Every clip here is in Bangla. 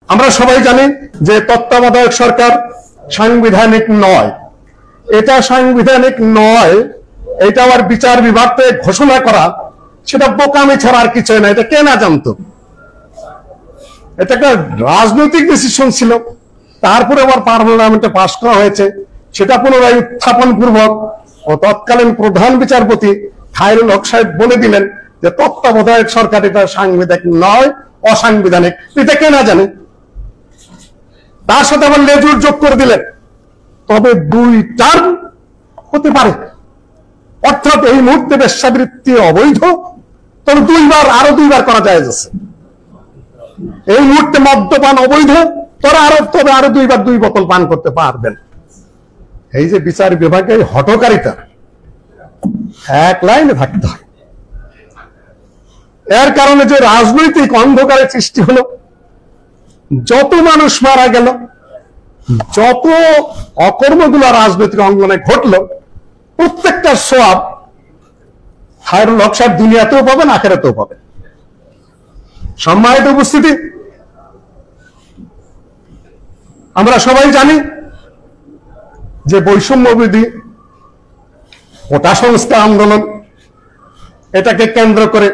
আমরা সবাই জানি যে তত্ত্বাবধায়ক সরকার সাংবিধানিক নয়। এটা সাংবিধানিক নয়, এটা আবার বিচার বিভাগকে ঘোষণা করা, সেটা বোকামি ছাড়া আর কিছু না। এটা কে না জানতো? এটা একটা রাজনৈতিক ডিসিশন ছিল, তারপরে আবার পার্লামেন্টে পাশ করা হয়েছে। সেটা পুনরায় উত্থাপন পূর্বক ও তৎকালীন প্রধান বিচারপতি খায়রুল হক সাহেব বলে দিলেন যে তত্ত্বাবধায়ক সরকার এটা সাংবিধানিক নয়, অসাংবিধানিক। এটা কে না জানে? তার সাথে আবার লেজুর যোগ করে দিলেন, তবে 2 টার্ম হতে পারে। অর্থাৎ এই মুহূর্তে বেশ্যাবৃত্তি অবৈধ, তবে আরো 2 বার করা যায়। এই মুহূর্তে মদ্যপান অবৈধ, তবে আরো 2 বার 2 বোতল পান করতে পারবেন। এই যে বিচার বিভাগে হঠকারিতা, এক লাইনে থাকতে হয়। এর কারণে যে রাজনৈতিক অন্ধকারের সৃষ্টি হলো, যত মানুষ মারা গেল, যত অকর্মগুলো রাজনৈতিক অঙ্গনে ঘটলো, প্রত্যেকটা সওয়াব খায়রুল হক সাহেব দুনিয়াতেও পাবেন, আখিরাতেও পাবেন। সম্মানিত উপস্থিতি, আমরা সবাই জানি যে বৈষম্য বিরোধী কোটা সংস্কার আন্দোলন, এটাকে কেন্দ্র করে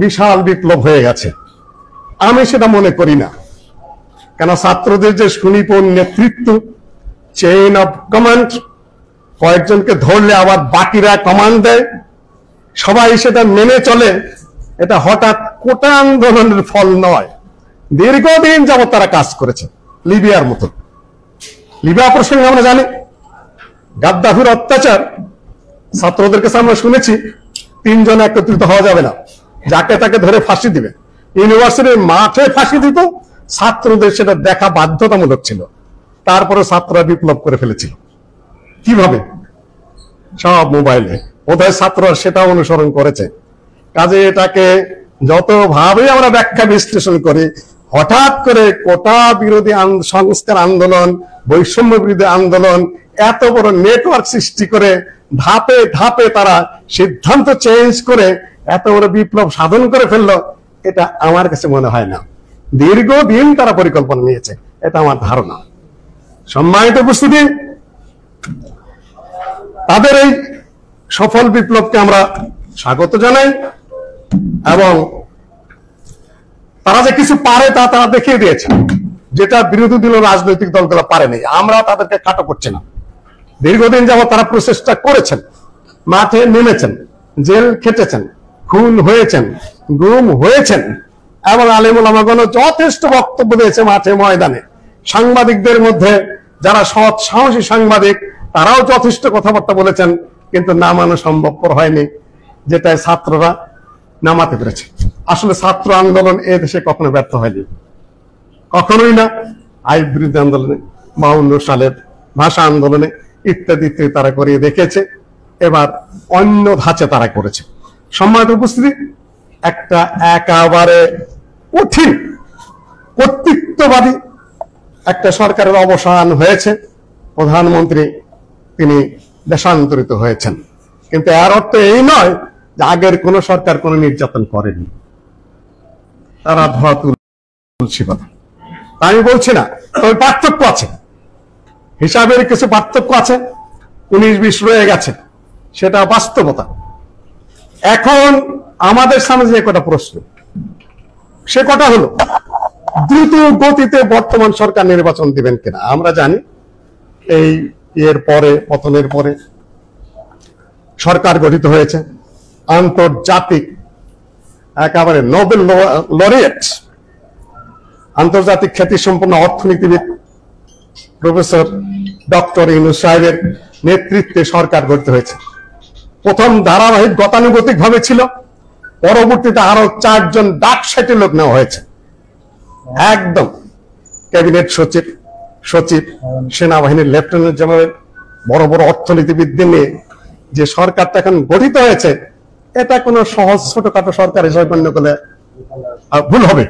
বিশাল বিপ্লব হয়ে গেছে। আমি সেটা মনে করি না, কেন ছাত্রদের যে সুনিপুণ নেতৃত্ব, চেইন অফ কমান্ড, কয়েকজনকে ধরলে আবার বাকিরা কমান্ড দেয়, সবাই সেটা মেনে চলে, এটা হঠাৎ কোটা আন্দোলনের ফল নয়। দীর্ঘদিন যাবত তারা কাজ করেছে। লিবিয়ার মতো, লিবিয়া প্রসঙ্গে আমরা জানি গাদ্দাফির অত্যাচার, ছাত্রদের কাছে আমরা শুনেছি 3 জন একত্রিত হওয়া যাবে না, যাকে তাকে ধরে ফাঁসি দিবে। ইউনিভার্সিটির মাঠে ফাঁসি দিত, ছাত্রদের সেটা দেখা বাধ্যতামূলক ছিল। তারপরে ছাত্ররা বিপ্লব করে ফেলেছিল। কিভাবে? সব মোবাইলে। বোধহয় ছাত্ররা সেটা অনুসরণ করেছে। কাজে এটাকে যতভাবে আমরা ব্যাখ্যা বিশ্লেষণ করি, হঠাৎ করে কোটা বিরোধী সংস্কার আন্দোলন, বৈষম্য বিরোধী আন্দোলন এত বড় নেটওয়ার্ক সৃষ্টি করে ধাপে ধাপে তারা সিদ্ধান্ত চেঞ্জ করে এত বড় বিপ্লব সাধন করে ফেললো, এটা আমার কাছে মনে হয় না। দীর্ঘদিন তারা পরিকল্পনা নিয়েছে, এটা আমার ধারণা। সম্মানিত উপস্থিতি, তাদের এই সফল বিপ্লবকে আমরা স্বাগত জানাই, এবং তারা যে কিছু পারে তা তারা দেখিয়ে দিয়েছে, যেটা বিরোধী দল রাজনৈতিক দলগুলো পারেনি। আমরা তাদেরকে খাটো করছি না। দীর্ঘদিন যাবত তারা প্রচেষ্টা করেছেন, মাঠে নেমেছেন, জেল খেটেছেন, খুন হয়েছেন, গুম হয়েছেন, এবং আলেম ওলামাগণও যথেষ্ট বক্তব্য দিয়েছে মাঠে ময়দানে। সাংবাদিকদের মধ্যে যারা সৎ সাহসী সাংবাদিক, তারাও যথেষ্ট কথাবার্তা বলেছেন, কিন্তু নামানো সম্ভবপর হয়নি, যেটা ছাত্ররা নামাতে পেরেছে। আসলে ছাত্র আন্দোলন এ দেশে কখনো ব্যর্থ হয়নি, কখনোই না। আইন বিরোধী আন্দোলনে, 52 সালের ভাষা আন্দোলনে ইত্যাদি ইত্যাদি তারা করিয়ে দেখেছে। এবার অন্য ধাঁচে তারা করেছে। সম্মানিত উপস্থিতি, একটা একেবারে কঠিন কর্তৃত্ববাদী একটা সরকারের অবসান হয়েছে। প্রধানমন্ত্রী তিনি দেশান্তরিত হয়েছেন, কিন্তু এর অর্থ এই নয় যে আগের কোন সরকার কোন নির্যাতন করেনি। তারা ধোয়া তুলসী পাতা, আমি বলছি না, তবে পার্থক্য আছে, হিসাবের কিছু পার্থক্য আছে। 19-20 রয়ে গেছে, সেটা বাস্তবতা। এখন আমাদের সামনে যে কটা প্রশ্ন, সে কটা হলো দ্রুত গতিতে বর্তমান সরকার নির্বাচন দিবেন কিনা। আমরা জানি এই এর পরে, পতনের পরে সরকার গঠিত হয়েছে আন্তর্জাতিক একেবারে নোবেল লরিয়েট, আন্তর্জাতিক খ্যাতিসম্পন্ন অর্থনীতিবিদ প্রফেসর ডক্টর ইউনূস সাহেবের নেতৃত্বে সরকার গঠিত হয়েছে। প্রথম ধারাবাহিক গতানুগতিক ভাবে ছিল, পরবর্তীতে আরো 4 জন ডাকসাইটে লোক নেওয়া হয়েছে। একদম ক্যাবিনেট সচিব, সেনাবাহিনীর লেফটেন্যান্ট জেনারেল, বড় বড় অর্থনীতিবিদদের নিয়ে যে সরকারটা এখন গঠিত হয়েছে, এটা কোনো সহজ ছোটখাটো সরকার হিসেবে গণ্য করলে ভুল হবে।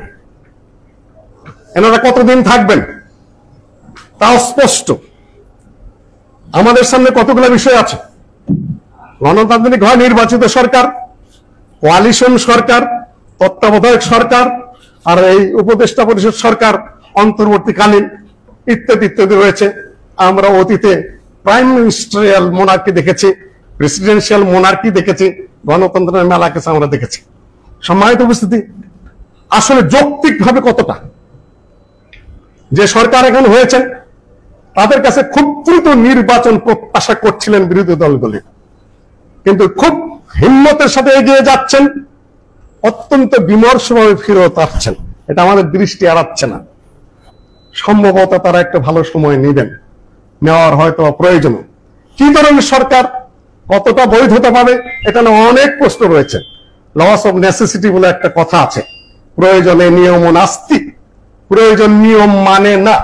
এনারা কতদিন থাকবেন তাও স্পষ্ট। আমাদের সামনে কতগুলো বিষয় আছে। গণতান্ত্রিক হয় নির্বাচিত সরকার, কোয়ালিশন সরকার, তত্ত্বাবধায়ক সরকার, আর এই উপদেষ্টা পরিষদ সরকার অন্তর্বর্তীকালীন ইত্যাদি ইত্যাদি রয়েছে। আমরা অতীতে প্রাইম মিনিস্টারিয়াল মোনার্কি দেখেছি, প্রেসিডেন্সিয়াল মোনার্কি দেখেছি, গণতন্ত্রের মেলা কিছু আমরা দেখেছি। সম্মানিত উপস্থিতি, আসলে যৌক্তিকভাবে কতটা যে সরকার এখন হয়েছেন তাদের কাছে খুব দ্রুত নির্বাচন প্রত্যাশা করছিলেন বিরোধী দলগুলি, কিন্তু খুব হিম্মতের সাথে এগিয়ে যাচ্ছেন, অত্যন্ত বিমর্ষভাবে ফিরত আসছেন। এটা আমাদের দৃষ্টি এড়াচ্ছে না। সম্ভবত তারা একটা ভালো সময় নেবেন, নেওয়ার হয়তো প্রয়োজন। কি ধরনের সরকার, কতটা বৈধতা পাবে, এটা নিয়ে অনেক প্রশ্ন রয়েছে। লস অফ নেসেসিটি বলে একটা কথা আছে, প্রয়োজনে নিয়ম নাস্তি, প্রয়োজন নিয়ম মানে না,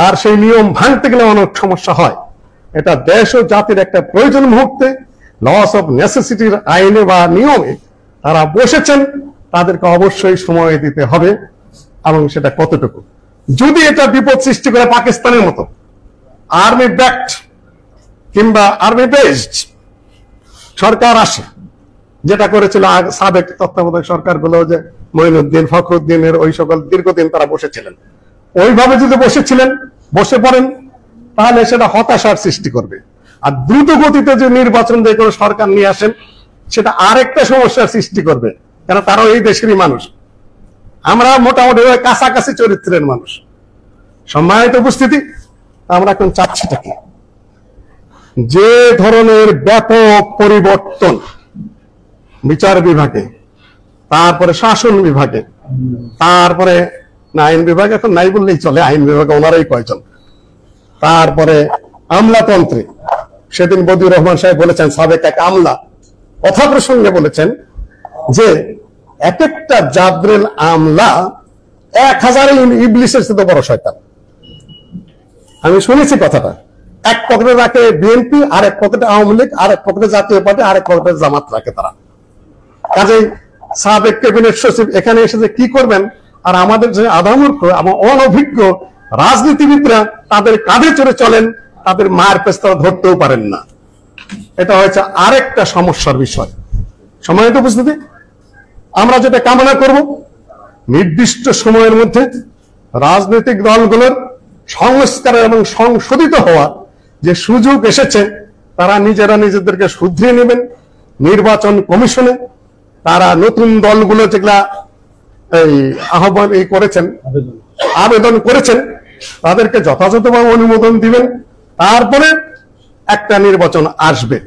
আর সেই নিয়ম ভাঙতে গেলে অনেক সমস্যা হয়। এটা দেশ ও জাতির একটা প্রয়োজন মুহূর্তে লস অফ নেসেসিটির আইনে বা নিয়মে তারা বসেছেন, তাদেরকে অবশ্যই সময় দিতে হবে। এবং সেটা কতটুকু, যদি এটা বিপদ সৃষ্টি করে পাকিস্তানের মতো আর্মি ব্যাকড কিংবা আর্মি বেসড সরকার আসে, যেটা করেছিল সাবেক তত্ত্বাবধায়ক সরকারগুলো, যে মঈনুদ্দিন, ফখরুদ্দিনের ওই সকল দীর্ঘদিন তারা বসেছিলেন, ওইভাবে যদি বসে পড়েন তাহলে সেটা হতাশার সৃষ্টি করবে। আর দ্রুত গতিতে যে নির্বাচন দিয়ে কোনো সরকার নিয়ে আসেন, সেটা আরেকটা সমস্যার সৃষ্টি করবে, কেন তারাও এই দেশেরই মানুষ, আমরা মোটামুটি কাছাকাছি চরিত্রের মানুষ। সম্মানিত উপস্থিতি, আমরা এখন চাচ্ছিটা কি, যে ধরনের ব্যাপক পরিবর্তন বিচার বিভাগে, তারপরে শাসন বিভাগে, তারপরে আইন বিভাগ এখন নাই বললেই চলে, আইন বিভাগে ওনারাই কয়জন, তারপরে আমলাতন্ত্রে, সেদিন বদিউর রহমান সাহেব বলেছেন, সাবেক এক আমলা কথা প্রসঙ্গে বলেছেন যে এক একটা জাবরেল আমলা 1000 ইবলিসের সাথে বড় শয়তান। আমি শুনেছি কথাটা। এক পকেটে রাখে বিএনপি, আর এক পকেটে আওয়ামী লীগ, আর এক পকেটে জাতীয় পার্টি, আর এক পকেটে জামাত রাখে তারা। কাজেই সাবেক ক্যাবিনেট সচিব এখানে এসে কি করবেন, আর আমাদের যে আধামূর্খ এবং অনভিজ্ঞ রাজনীতিবিদরা তাদের কাঁধে চড়ে চলেন, তাদের মায়ের পেছ তারা ধরতেও পারেন না। এটা হয়েছে আরেকটা সমস্যার বিষয়। সম্মানিত উপস্থিতি, আমরা যেটা কামনা করব, নির্দিষ্ট সময়ের মধ্যে রাজনৈতিক দলগুলোর সংস্কার এবং সংশোধিত হওয়ার যে সুযোগ এসেছে, তারা নিজেরা নিজেদেরকে শুধরিয়ে নেবেন। নির্বাচন কমিশনে তারা নতুন দলগুলো যেগুলা এই আহ্বান করেছেন, আবেদন করেছেন, তাদেরকে যথাযথভাবে অনুমোদন দিবেন। তারপরে একটা নির্বাচন আসবে।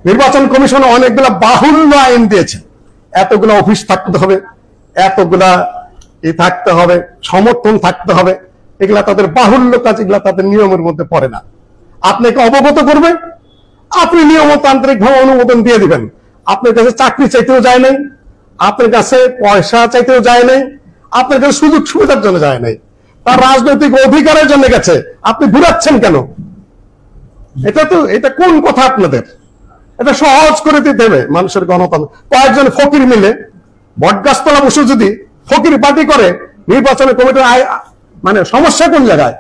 নির্বাচন কমিশন অনেকগুলা বাহুল্য আইন দিয়েছে, এতগুলা অফিস থাকতে হবে, এতগুলা থাকতে হবে, সমর্থন থাকতে হবে, এগুলা তাদের বাহুল্য কাজ, এগুলা তাদের নিয়মের মধ্যে পড়ে না। আপনাকে অবগত করবে, আপনি নিয়মতান্ত্রিক ভাবে অনুমোদন দিয়ে দিবেন। আপনার কাছে চাকরি চাইতেও যায় নাই, আপনার কাছে পয়সা চাইতেও যায় নাই, আপনার কাছে সুযোগ সুবিধার জন্য যায় নাই, তার রাজনৈতিক অধিকারের জন্য গেছে। আপনি ঘুরাচ্ছেন কেন? এটা কোন কথা আপনাদের? এটা সহজ করে দিতে হবে মানুষের গণতন্ত্র। কয়েকজন ফকির মিলে বটগাছতলা বসে যদি ফকির পার্টি করে, নির্বাচনের কমিটির মানে সমস্যা কোন জায়গায়?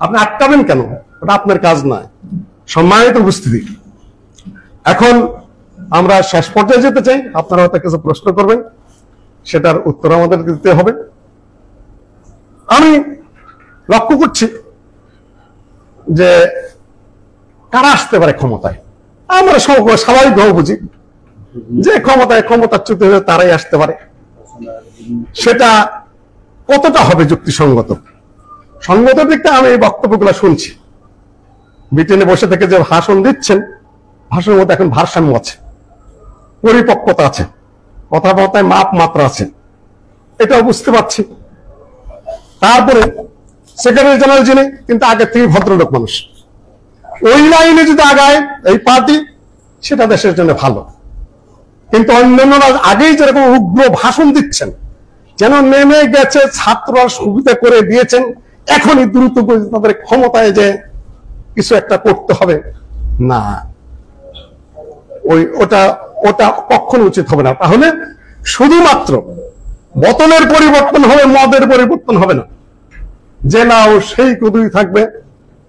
আপনি আটকাবেন কেন? ওটা আপনার কাজ নয়। সম্মানিত উপস্থিতি, এখন আমরা শেষ পর্যায়ে যেতে চাই। আপনারা হয়তো কিছু প্রশ্ন করবেন, সেটার উত্তর আমাদের দিতে হবে। আমি লক্ষ্য করছি যে কারা আসতে পারে ক্ষমতায়। আমরা স্বাভাবিকভাবে বুঝি যে ক্ষমতাচ্যুত হয়ে তারাই আসতে পারে। সেটা কতটা হবে যুক্তিসঙ্গত? সঙ্গত দিকটা আমি এই বক্তব্যগুলো শুনছি। ব্রিটেনে বসে থেকে যে ভাষণ দিচ্ছেন, ভাষণের মধ্যে এখন ভারসাম্য আছে, পরিপক্কতা আছে, কথাবার্তায় মাপ মাত্রা আছে, এটাও বুঝতে পারছি। তারপরে সেক্রেটারি জেনারেল যিনি, কিন্তু আগে থেকে ভদ্রলোক মানুষ, ওই লাইনে যদি আগায় এই পার্টি, সেটা দেশের জন্য ভালো। কিন্তু অন্যান্যরা আগেই যেরকম উগ্র ভাষণ দিচ্ছেন, যেন নেমে গেছে, ছাত্ররা সুবিধা করে দিয়েছেন, এখনই দ্রুত তাদের ক্ষমতায় যে কিছু একটা করতে হবে, না, ওটা কখনো উচিত হবে না। তাহলে শুধুমাত্র বোতলের পরিবর্তন হবে, মদের পরিবর্তন হবে না। যে নাও সেই কদুই থাকবে,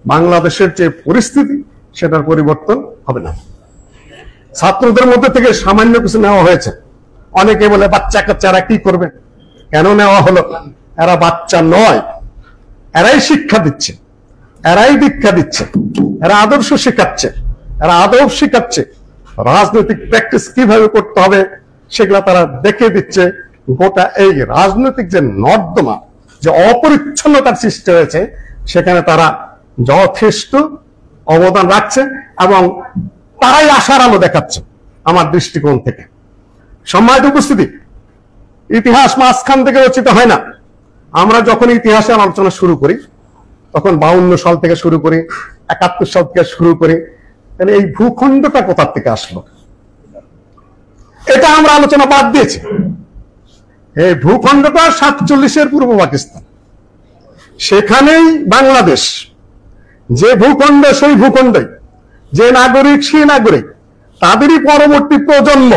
বাংলাদেশের যে পরিস্থিতি সেটার পরিবর্তন হবে না। ছাত্রদের মধ্যে থেকে সামান্য কিছু নেওয়া হয়েছে। অনেকে বলে বাচ্চা কাচ্চারা কি করবে, কেন নেওয়া হলো? এরা বাচ্চা নয়, এরাই শিক্ষা দিচ্ছে, এরাই দীক্ষা দিচ্ছে, এরা আদর্শ শেখাচ্ছে, এরা আদব শেখাচ্ছে, রাজনৈতিক প্র্যাকটিস কিভাবে করতে হবে সেগুলা তারা দেখিয়ে দিচ্ছে। গোটা এই রাজনৈতিক যে নর্দমা, যে অপরিচ্ছন্নতার সৃষ্টি হয়েছে, সেখানে তারা যথেষ্ট অবদান রাখছে এবং তারাই আশার আলো দেখাচ্ছে আমার দৃষ্টিকোণ থেকে। সম্মানিত উপস্থিতি, ইতিহাস মাঝখান থেকে রচিত হয় না। আমরা যখন ইতিহাসের আলোচনা শুরু করি তখন 52 সাল থেকে শুরু করি, 71 সাল থেকে শুরু করি, তাহলে এই ভূখণ্ডটা কোথা থেকে আসলো এটা আমরা আলোচনা বাদ দিয়েছি। এই ভূখণ্ডটা 47-এর পূর্ব পাকিস্তান, সেখানেই বাংলাদেশ। যে ভূখণ্ড সেই ভূখণ্ডে, যে নাগরিক সেই নাগরিক, তাদেরই পরবর্তী প্রজন্ম।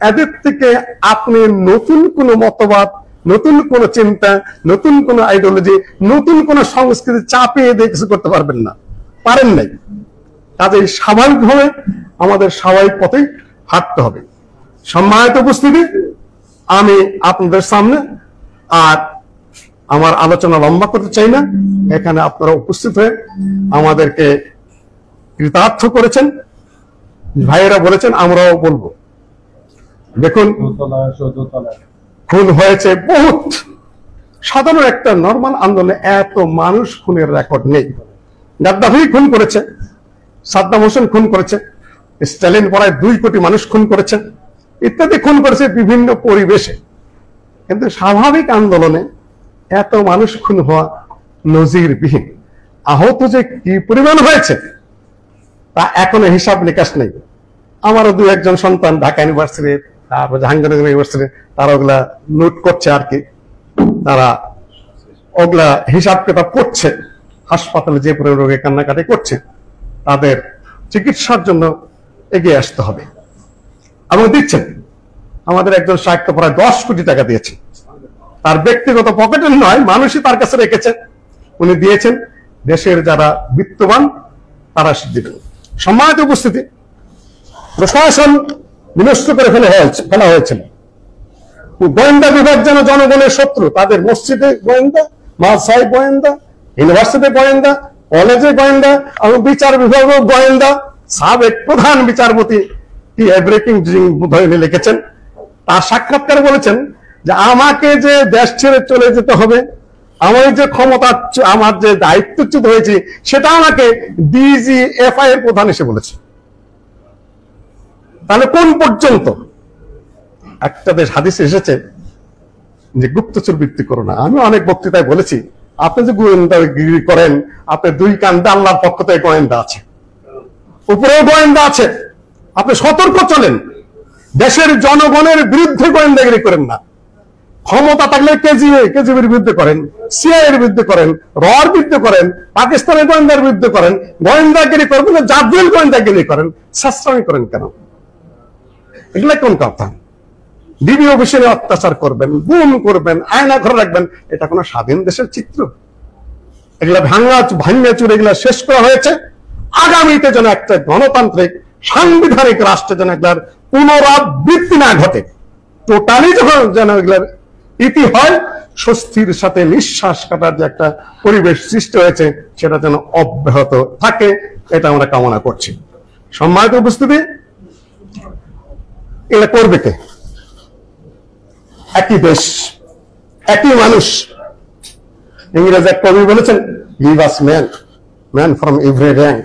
এদের থেকে আপনি নতুন কোন মতবাদ, নতুন কোন চিন্তা, নতুন কোন আইডিওলজি, নতুন কোন সংস্কৃতি চাপিয়ে দিয়ে কিছু করতে পারবেন না, পারেন নাই। কাজেই স্বাভাবিকভাবে আমাদের স্বাভাবিক পথেই হাঁটতে হবে। সম্মানিত উপস্থিতি, আমি আপনাদের সামনে আর আমার আলোচনা লম্বা করতে চাই না। এখানে আপনারা উপস্থিত হয়ে আমাদেরকে কৃতার্থ করেছেন, ভাইয়েরা বলেছেন, আমরাও বলবো। দেখুন, খুন হয়েছে বহুত। সাধারণ একটা নর্মাল আন্দোলনে এত মানুষ খুনের রেকর্ড নেই। গাদ্দাফি খুন করেছে, সাদ্দাম হোসেন খুন করেছে, স্ট্যালিন প্রায় 2 কোটি মানুষ খুন করেছে, ইত্যাদি খুন করেছে বিভিন্ন পরিবেশে। কিন্তু স্বাভাবিক আন্দোলনে এত মানুষ খুন হওয়া নজিরবিহীন। আহত যে কি পরিমাণ হয়েছে তা এখনো হিসাব নিকাশ নেই। আমারও 2-1 সন্তান ঢাকা ইউনিভার্সিটি, তারপর জাহাঙ্গীরনগর ইউনিভার্সিটি, তারা ওগুলা নোট করছে আর কি, তারা ওগুলা হিসাব কিতাব করছে। হাসপাতালে যে পরিমাণ রোগী কান্নাকাটি করছে, তাদের চিকিৎসার জন্য এগিয়ে আসতে হবে এবং দিচ্ছেন। আমাদের একজন সাহিত্য প্রায় 10 কোটি টাকা দিয়েছে, তার ব্যক্তিগত পকেটের নয়, মানুষই তার কাছে রেখেছে, উনি দিয়েছেন। দেশের যারা বিত্তবান তারা দিবেন। সম্মানিত উপস্থিতি, প্রশাসন বিনষ্ট করে ফেলা হয়েছিল। গোয়েন্দা বিভাগ যেন জনগণের শত্রু। তাদের মসজিদে গোয়েন্দা, মাদ্রাসায় গোয়েন্দা, ইউনিভার্সিটি গোয়েন্দা, কলেজে গোয়েন্দা এবং বিচার বিভাগও গোয়েন্দা। সাবেক প্রধান বিচারপতি ব্রেকিং বোধহয় লিখেছেন, তার সাক্ষাৎকারে বলেছেন যে আমাকে যে দেশ ছেড়ে চলে যেতে হবে, আমার যে ক্ষমতা, আমার যে দায়িত্বচ্যুত হয়েছে, সেটা আমাকে ডিজিএফআই এর প্রধান এসে বলেছে। তাহলে কোন পর্যন্ত? একটা দেশ হাদিসে এসেছে যে গুপ্তচর বৃত্তি করো না। আমি অনেক বক্তৃতায় বলেছি, আপনি যে গোয়েন্দাগিরি করেন, আপনি 2 কান্দে আল্লাহর পক্ষ থেকে গোয়েন্দা আছে, উপরেও গোয়েন্দা আছে। আপনি সতর্ক চলেন, দেশের জনগণের বিরুদ্ধে গোয়েন্দাগিরি করেন না। ক্ষমতা থাকলে কেজিবির বিরুদ্ধে করেন, সিআইএর বিরুদ্ধে করেন, রর বিরুদ্ধে করেন, পাকিস্তানের গোয়েন্দার বিরুদ্ধে করেন। গোয়েন্দাগিরি করবেন না, জাতীয় গোয়েন্দাগিরি করেন, সাশ্রয় করেন কেন? এগুলা কোন কথা? ডিবি অফিসে অত্যাচার করবেন, গুম করবেন, আয়না ঘরে রাখবেন, এটা কোন স্বাধীন দেশের চিত্র? এগুলা ভাঙা চুরে এগুলা শেষ করা হয়েছে। আগামীতে যেন একটা গণতান্ত্রিক সাংবিধানিক রাষ্ট্রে যেন এগুলার পুনরাবৃত্তি না ঘটে, টোটালি যখন যেন এগুলার ইতি হয়, স্বস্তির সাথে নিঃশ্বাস কাটার যে একটা পরিবেশ সৃষ্টি হয়েছে সেটা যেন অব্যাহত থাকে, এটা আমরা কামনা করছি। সম্মানিত উপস্থিতি, এটা করবে কে? একই দেশ, একই মানুষ। ইংরেজ এক কবি বলেছেন, give us man from every rank,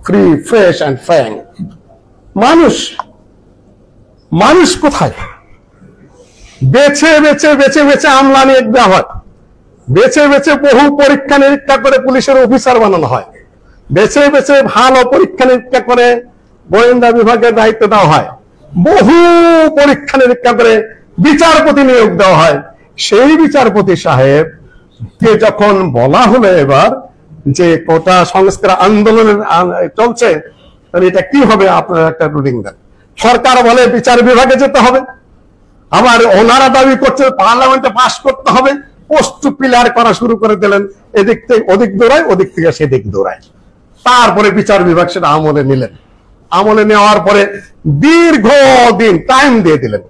free, fresh and frank. মানুষ কোথায়? বেছে বেছে বেছে বেছে আমলা নিয়োগ দেওয়া হয়, বেছে বেছে বহু পরীক্ষা নিরীক্ষা করে পুলিশের অফিসার বানানো হয়, বেছে বেছে ভালো পরীক্ষা নিরীক্ষা করে গোয়েন্দা বিভাগের দায়িত্ব দেওয়া হয়, বহু পরীক্ষা নিরীক্ষা করে বিচারপতি নিয়োগ দেওয়া হয়। সেই বিচারপতি সাহেব কে যখন বলা হলো এবার যে কোটা সংস্কার আন্দোলনের চলছে, তাহলে এটা কি হবে, আপনারা একটা রুলিং দেন। সরকার বলে বিচার বিভাগে যেতে হবে, আবার ওনারা দাবি করছে পার্লামেন্টে পাস করতে হবে, পোস্ট পিলার করা শুরু করে দিলেন। এদিক থেকে ওদিক দৌড়ায়, ওদিক থেকে সেদিক দৌড়ায়। তারপরে বিচার বিভাগ সেটা আমলে নিলেন। আমলে নেওয়ার পরে দীর্ঘদিন টাইম দিয়ে দিলেন।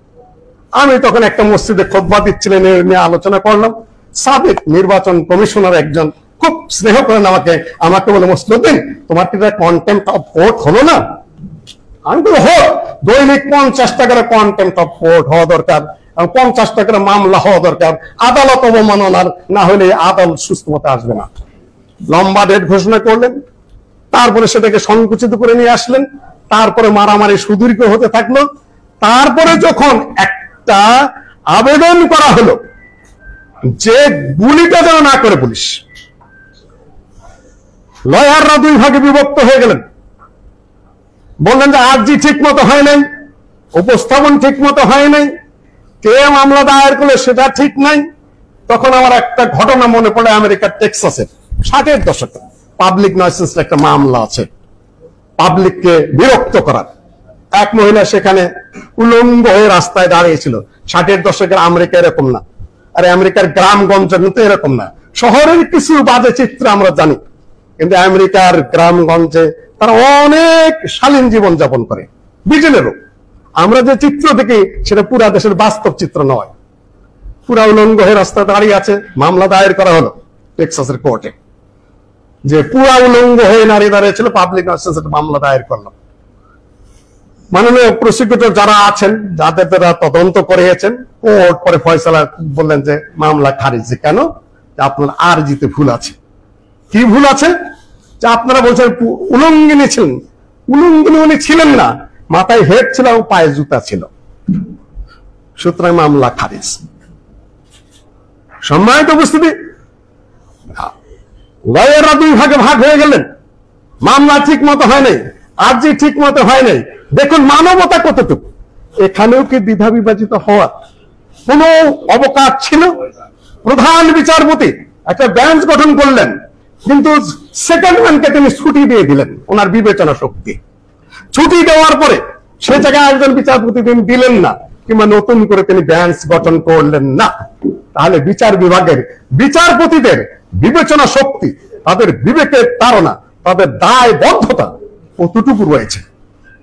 আমি তখন একটা মসজিদে খুতবা দিচ্ছিলেন, নিয়ে আলোচনা করলাম। সাবেক নির্বাচন কমিশনার একজন খুব স্নেহ করেন আমাকে বলে, মুসলিউদ্দিন তোমার কি কন্টেম্পট অফ কোর্ট হলো না? আমি বলি হোক, দৈনিক 50 টাকার কন্টেম্পট অফ কোর্ট হওয়া দরকার, 50 টাকার মামলা হওয়া দরকার, আদালত অবমাননার, না হলে আদালত সুস্থ মতে আসবে না। লম্বা ডেট ঘোষণা করলেন, তারপরে সেটাকে সংকুচিত করে নিয়ে আসলেন, তারপরে মারামারি সুদীর্ঘ হতে থাকলো। তারপরে যখন একটা আবেদন করা হলো যে গুলিটা যেন না করে পুলিশ, লয়াররা 2 ভাগে বিভক্ত হয়ে গেলেন। বললেন যে আর্জি ঠিক মতো হয় নাই, উপস্থাপন ঠিক মতো হয় নাই, কে মামলা দায়ের করলে সেটা ঠিক নাই। তখন আমার একটা ঘটনা মনে পড়ে, আমেরিকার টেক্সাসের 60-এর দশকে পাবলিক নয়সেন্স একটা মামলা আছে, পাবলিককে বিরক্ত করার। এক মহিলা সেখানে উলঙ্গ হয়ে রাস্তায় দাঁড়িয়েছিল। 60-এর দশকের আমেরিকা এরকম না, আর আমেরিকার গ্রামগঞ্জ কিন্তু এরকম না। শহরের কিছু বাজে চিত্র আমরা জানি, কিন্তু আমেরিকার গ্রামগঞ্জে তারা অনেক শালীন জীবন যাপন করে। ব্রিটেনেরও আমরা যে চিত্র দেখি সেটা পুরা দেশের বাস্তব চিত্র নয়। পুরা উলঙ্গ হয়ে রাস্তায় দাঁড়িয়ে আছে, মামলা দায়ের করা হলো টেক্সাসের কোর্টে যে পুরা উলঙ্গ হয়ে নারী দাঁড়িয়েছিল, পাবলিক নয়সেন্স মামলা দায়ের করলো। মাননীয় প্রসিকিউটর যারা আছেন, যাদের তারা তদন্ত করেছেন, কোর্ট পরে ফয়সালা বললেন যে মামলা খারিজ। কেন? আপনার আরজিতে ভুল আছে। কি ভুল আছে? যে আপনারা বলছেন উলঙ্গিনী ছিলেন, উলঙ্গিনী উনি ছিলেন না, মাথায় হেড ছিল এবং পায়ে জুতা ছিল, সুতরাং মামলা খারিজ। সম্মানিত উপস্থিতি, লয়াররা 2 ভাগে ভাগ হয়ে গেলেন। মামলা ঠিক মতো হয় নাই, আর্জি ঠিক মতো হয় নাই। দেখুন মানবতা কতটুকু। এখানেও কি দ্বিধা বিভাজিত হওয়ার কোন অবকাশ ছিল? প্রধান বিচারপতি একটা বেঞ্চ গঠন করলেন, কিন্তু সেকেন্ড ম্যানকে তিনি ছুটি দিয়ে দিলেন, ওনার বিবেচনা শক্তি। ছুটি দেওয়ার পরে সে জায়গায় একজন বিচারপতি তিনি দিলেন না, কিংবা নতুন করে তিনি বেঞ্চ গঠন করলেন না। তাহলে বিচার বিভাগের বিচারপতিদের বিবেচনা শক্তি, তাদের বিবেকের তাড়না, তাদের দায়বদ্ধতা কতটুকু রয়েছে?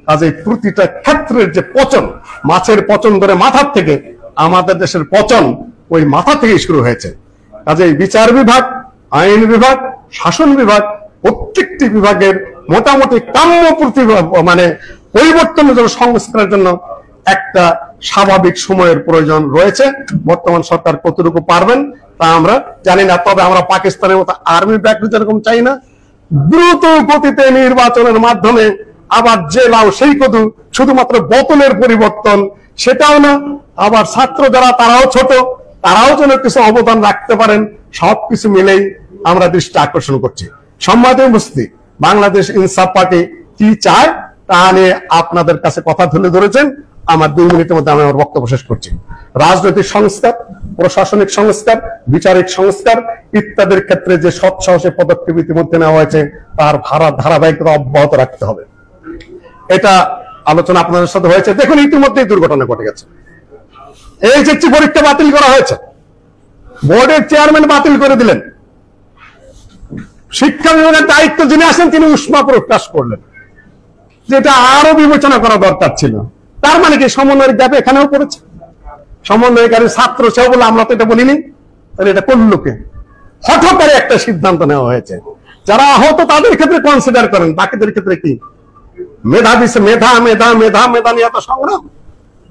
কাজে প্রতিটা ক্ষেত্রের যে পচন, মাছের পচন ধরে মাথার থেকে, আমাদের দেশের পচন ওই মাথা থেকেই শুরু হয়েছে। কাজে বিচার বিভাগ, আইন বিভাগ, শাসন বিভাগ, প্রত্যেকটি বিভাগের মোটামুটি কাম্য পরিবর্তনের জন্য, সংস্কারের জন্য একটা স্বাভাবিক সময়ের প্রয়োজন রয়েছে। বর্তমান সরকার কতটুকু পারবেন তা আমরা জানি না, তবে আমরা পাকিস্তানের মতো আর্মি ব্যাকগ্রাউন্ড যেরকম চাই না, দ্রুত গতিতে নির্বাচনের মাধ্যমে আবার যে লাউ সেই কদু, শুধুমাত্র বোতলের পরিবর্তন সেটাও না, আবার ছাত্র যারা তারাও ছোট, তারাও যেন কিছু অবদান রাখতে পারেন। সবকিছু মিলেই আমরা দৃষ্টি আকর্ষণ করছি। সম্মানিত উপস্থিতি, বাংলাদেশ ইনসাফ পার্টি কি চায় তা নিয়ে আপনাদের কাছে কথা তুলে ধরেছেন। আমার 2 মিনিটের মধ্যে আমি আমার বক্তব্য শেষ করছি। রাজনৈতিক সংস্কার, প্রশাসনিক সংস্কার, বিচারিক সংস্কার ইত্যাদির ক্ষেত্রে যে সৎ সাহসের পদক্ষেপ ইতিমধ্যে নেওয়া হয়েছে তার ধারাবাহিকতা অব্যাহত রাখতে হবে। এটা আলোচনা আপনাদের সাথে হয়েছে। দেখুন ইতিমধ্যেই দুর্ঘটনা ঘটে গেছে। এইচএসসি পরীক্ষা বাতিল করা হয়েছে, বোর্ডের চেয়ারম্যান বাতিল করে দিলেন। শিক্ষা বিভাগের দায়িত্ব যিনি আসেন তিনি উষ্মা প্রকাশ করলেন, যেটা আরো বিবেচনা করা দরকার ছিল। তার মানে কি সমন্বয়ের গ্যাপ এখানেও পড়েছে? সমন্বয়কারী ছাত্র সহ বলে আমরা তো এটা বলিনি, তাহলে এটা করলো কে? হঠাৎ একটা সিদ্ধান্ত নেওয়া হয়েছে। যারা আহত তাদের ক্ষেত্রে কনসিডার করেন, বাকিদের ক্ষেত্রে কি? মেধাবী মেধা মেধা মেধা মেধা নিয়ে এত সংগ্রাম,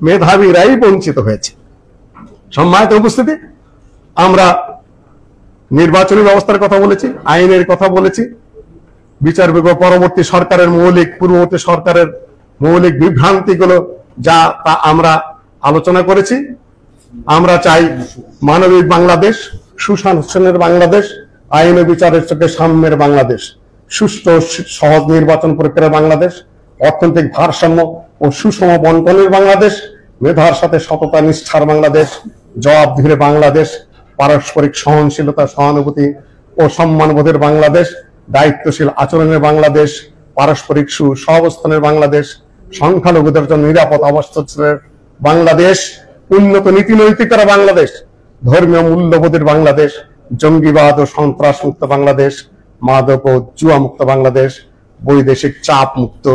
মেধাবীরাই বঞ্চিত হয়েছে। সম্মানিত উপস্থিতি, আমরা নির্বাচনী ব্যবস্থার কথা বলেছি, আইনের কথা বলেছি, বিচার বিভাগ পরবর্তী সরকারের পূর্ববর্তী সরকারের মৌলিক বিভ্রান্তিগুলো যা তা আমরা আলোচনা করেছি। আমরা চাই মানবিক বাংলাদেশ, সুশাসনের বাংলাদেশ, আইন ও বিচারের চোখে সাম্যের বাংলাদেশ, সুষ্ঠু সহজ নির্বাচন প্রক্রিয়ার বাংলাদেশ, অর্থনৈতিক ভারসাম্য ও সুষম বন্টনের বাংলাদেশ, মেধার সাথে সততা নিষ্ঠার বাংলাদেশ, জবাবদিহির বাংলাদেশ, পারস্পরিক সহনশীলতা, সহানুভূতি ও সম্মানবোধের বাংলাদেশ, দায়িত্বশীল আচরণের বাংলাদেশ, পারস্পরিক সহাবস্থানের বাংলাদেশ, সংখ্যালঘুদের জন্য নিরাপদ অবস্থানের বাংলাদেশ, উন্নত নীতি নৈতিকতার বাংলাদেশ, ধর্মীয় মূল্যবোধের বাংলাদেশ, জঙ্গিবাদ ও সন্ত্রাস মুক্ত বাংলাদেশ, মাদক ও জুয়া মুক্ত বাংলাদেশ, বৈদেশিক চাপ মুক্ত,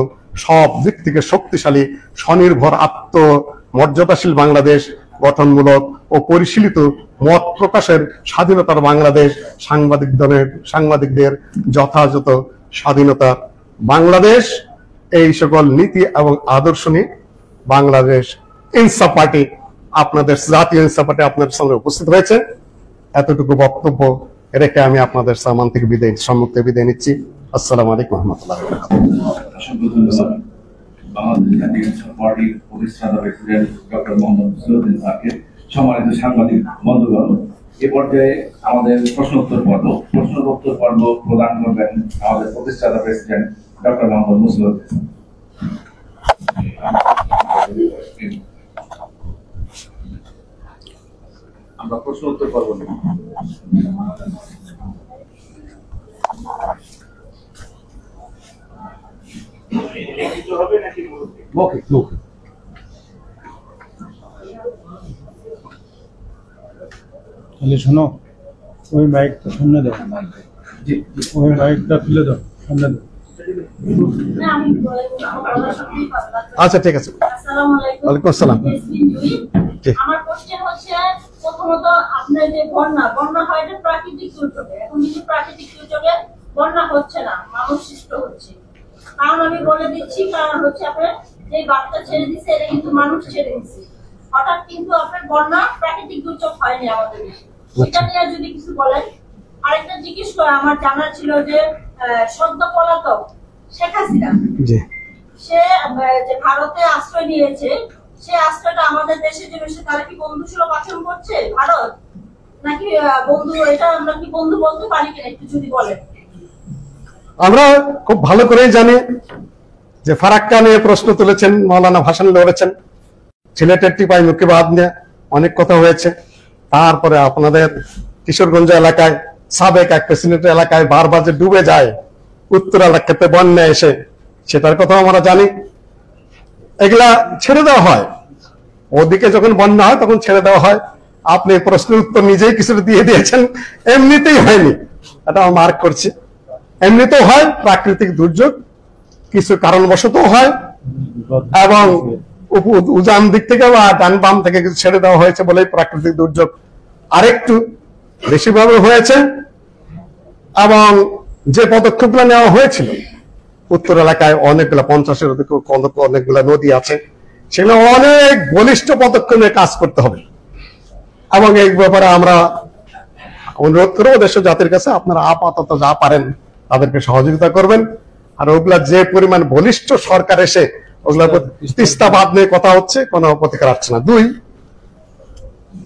সব দিক থেকে শক্তিশালী, স্বনির্ভর, আত্মমর্যাদাশীল বাংলাদেশ, গঠনমূলক ও পরিশীলিত মত প্রকাশের স্বাধীনতার বাংলাদেশ, সাংবাদিকদের যথাযথ স্বাধীনতা বাংলাদেশ, এই সকল নীতি এবং আদর্শ নিয়ে বাংলাদেশ ইনসাফ পার্টি, আপনাদের জাতীয় ইনসাফ পার্টি আপনাদের সামনে উপস্থিত হয়েছে। এতটুকু বক্তব্য রেখে আমি আপনাদের সামান থেকে সম্মুখে বিদায় নিচ্ছি। আসসালামু আলাইকুম রহমতুল্লাহ। বাংলাদেশ জাতীয় ইনসাফ পার্টির প্রতিষ্ঠাতা প্রেসিডেন্ট ডক্টর মোহাম্মদ মুসলিউদ্দিন স্যারকে, সম্মানিত সাংবাদিক বন্ধুগণ, এ পর্যায়ে আমাদের প্রশ্নোত্তর পর্ব প্রদান করবেন আমাদের প্রতিষ্ঠাতা প্রেসিডেন্ট ডক্টর মোহাম্মদ মুসলিউদ্দিন। আমরা প্রশ্নোত্তর পর্ব নেব। তাহলে শোনো, ওই মাইকটা সামনে দাও, ওই মাইকটা তুলে দাও, সামনে দাও। আচ্ছা, ঠিক আছে। ওয়ালাইকুম আসসালাম। আমার কোশ্চেন হচ্ছে, প্রথমত আপনার যে বন্যা হয় এটা প্রাকৃতিক দুর্যোগে, এখন কিন্তু প্রাকৃতিক দুর্যোগে বন্যা হচ্ছে না, মানুষ সৃষ্ট হচ্ছে। কারণ আমি বলে দিচ্ছি, কারণ হচ্ছে আপনার যে বার্তা ছেড়ে দিচ্ছে এটা কিন্তু মানুষ ছেড়ে দিচ্ছে। হঠাৎ কিন্তু আপনার বন্যা প্রাকৃতিক দুর্যোগ হয়নি আমাদের দেশে, এটা নিয়ে যদি কিছু বলেন। আরেকটা জিজ্ঞেস করে আমার জানার ছিল যে সদ্য পলাতক শেখ হাসিনা, সে যে ভারতে আশ্রয় নিয়েছে, সে আশ্রয়টা আমাদের দেশের জন্য সে তারা কি বন্ধুসুলভ আচরণ করছে ভারত, নাকি বন্ধু, এটা আমরা কি বন্ধু বলতে পারি কিনা একটু যদি বলেন। আমরা খুব ভালো করেই জানি যে ফারাক্কা নিয়ে প্রশ্ন তুলেছেন, মৌলানা ভাষণ লড়েছেন, সিলেটের টিপাই মুক্তিবাদ নিয়ে অনেক কথা হয়েছে। তারপরে আপনাদের কিশোরগঞ্জ এলাকায় সাবেক এক প্রেসিডেন্টের এলাকায় বারবার যে ডুবে যায় উত্তর এলাকাতে বন্যা এসে, সেটার কথা আমরা জানি। এগুলা ছেড়ে দেওয়া হয়, ওদিকে যখন বন্যা হয় তখন ছেড়ে দেওয়া হয়। আপনি প্রশ্নের উত্তর নিজেই কিছু দিয়ে দিয়েছেন, এমনিতেই হয়নি, এটা আমি মার্ক করছি। এমনিতেও হয় প্রাকৃতিক দুর্যোগ, কিছু কারণবশত হয়, এবং উজান দিক থেকে বা ডান বাম থেকে কিছু ছেড়ে দেওয়া হয়েছে বলেই প্রাকৃতিক দুর্যোগ আরেকটু বেশিভাবে হয়েছে। এবং যে পদক্ষেপগুলো নেওয়া হয়েছিল, উত্তর এলাকায় অনেকগুলো 50-এর অধিক অনেকগুলো নদী আছে, সেগুলো অনেক বলিষ্ঠ পদক্ষেপ নিয়ে কাজ করতে হবে। এবং এই ব্যাপারে আমরা অনুরোধ করবো দেশের জাতির কাছে, আপনারা আপাতত যা পারেন তাদেরকে সহযোগিতা করবেন। আর ওগুলা যে পরিমাণ বলিষ্ঠ সরকার এসে ওগুলা তিস্তা বাঁধ নিয়ে কথা হচ্ছে, কোনো প্রতিকার আসছে না। 2,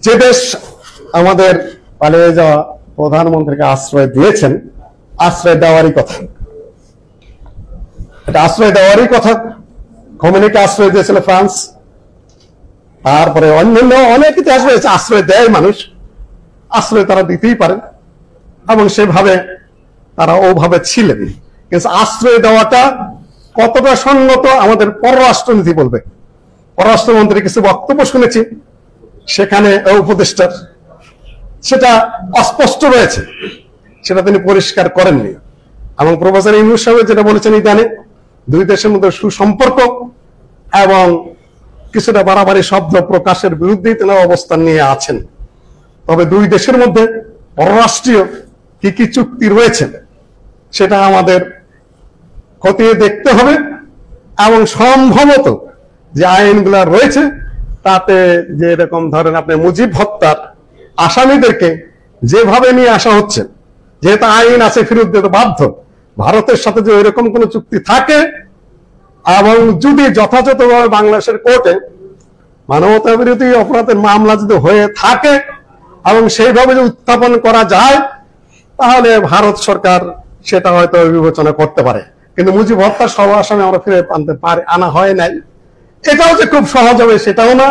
যে দেশ আমাদের পালিয়ে যাওয়া প্রধানমন্ত্রীকে আশ্রয় দিয়েছেন, আশ্রয় দেওয়ারই কথা, এটা আশ্রয় দেওয়ারই কথা। কমিউনিকে আশ্রয় দিয়েছিল ফ্রান্স, তারপরে অন্যান্য অনেক ইতিহাস রয়েছে, আশ্রয় দেয় মানুষ, আশ্রয় তারা দিতেই পারেন, এবং সেভাবে তারা ওভাবে ছিলেন। কিন্তু আশ্রয় দেওয়াটা কতটা সঙ্গত আমাদের পররাষ্ট্রনীতি বলবে। পররাষ্ট্রমন্ত্রী কিছু বক্তব্য শুনেছি, সেখানে উপদেষ্টার সেটা অস্পষ্ট রয়েছে, সেটা তিনি পরিষ্কার করেননি। এবং প্রফেসর ইউনূস সাহেব যেটা বলেছেন ইদানে, দুই দেশের মধ্যে সুসম্পর্ক এবং কিছুটা বাড়াবাড়ি শব্দ প্রকাশের বিরুদ্ধেই তিনি অবস্থান নিয়ে আছেন। তবে দুই দেশের মধ্যে পররাষ্ট্রীয় কি কি চুক্তি রয়েছে সেটা আমাদের খতিয়ে দেখতে হবে, এবং সম্ভবত যে আইনগুলো রয়েছে তাতে যে এরকম ধরেন আপনি মুজিব হত্যার আসামিদেরকে যেভাবে নিয়ে আসা হচ্ছে, যেহেতু আইন আছে ফেরত দিতে বাধ্য, ভারতের সাথে যে এরকম কোন চুক্তি থাকে, এবং যদি যথাযথভাবে বাংলাদেশের কোর্টে মানবতা বিরোধী অপরাধের মামলা যদি হয়ে থাকে এবং সেইভাবে যদি উত্থাপন করা যায়, তাহলে ভারত সরকার সেটা হয়তো বিবেচনা করতে পারে। কিন্তু মুজিব হত্যার সব আসামি আমরা ফিরে আনতে পারি, আনা হয় নাই। এটাও যে খুব সহজ হবে সেটাও না।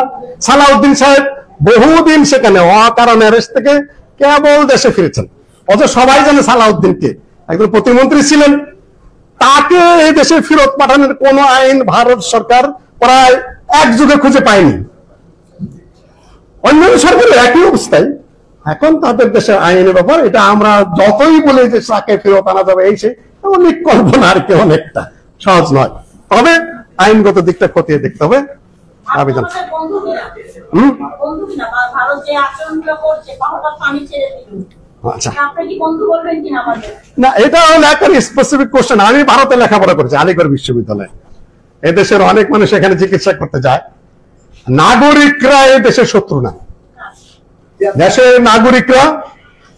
সালাউদ্দিন সাহেব বহুদিন সেখানে অকারণ অ্যারেস্ট থেকে কেবল দেশে ফিরেছেন, অথচ সবাই জানে সালাউদ্দিনকে একজন প্রতিমন্ত্রী ছিলেন, তাকে এই দেশে ফেরত পাঠানোর কোন আইন ভারত সরকার প্রায় এক যুগে খুঁজে পায়নি। অন্যান্য সরকারের একই অবস্থায়। এখন তাদের দেশের আইনের ব্যাপার, এটা আমরা যতই বলি যে তাকে ফেরত আনা যাবে এই সে, অনেক কল্পনা আর কি, অনেকটা সহজ নয়। তবে আইনগত দিকটা খতিয়ে দেখতে হবে। আবেদন বন্ধু কিনা বা ভারত যে আচরণগুলো করছে হঠাৎ পানি ছেড়ে দিল, আচ্ছা আপনি কি বন্ধু বলবেন কিনা আমাদের? না, এটা হলো একটা স্পেসিফিক কোশ্চেন। আমি ভারতে লেখাপড়া করেছি, আলিগড় বিশ্ববিদ্যালয়ে। এদেশের অনেক মানুষ এখানে চিকিৎসা করতে যায়। নাগরিকরা এই দেশের শত্রু না, দেশের নাগরিকরা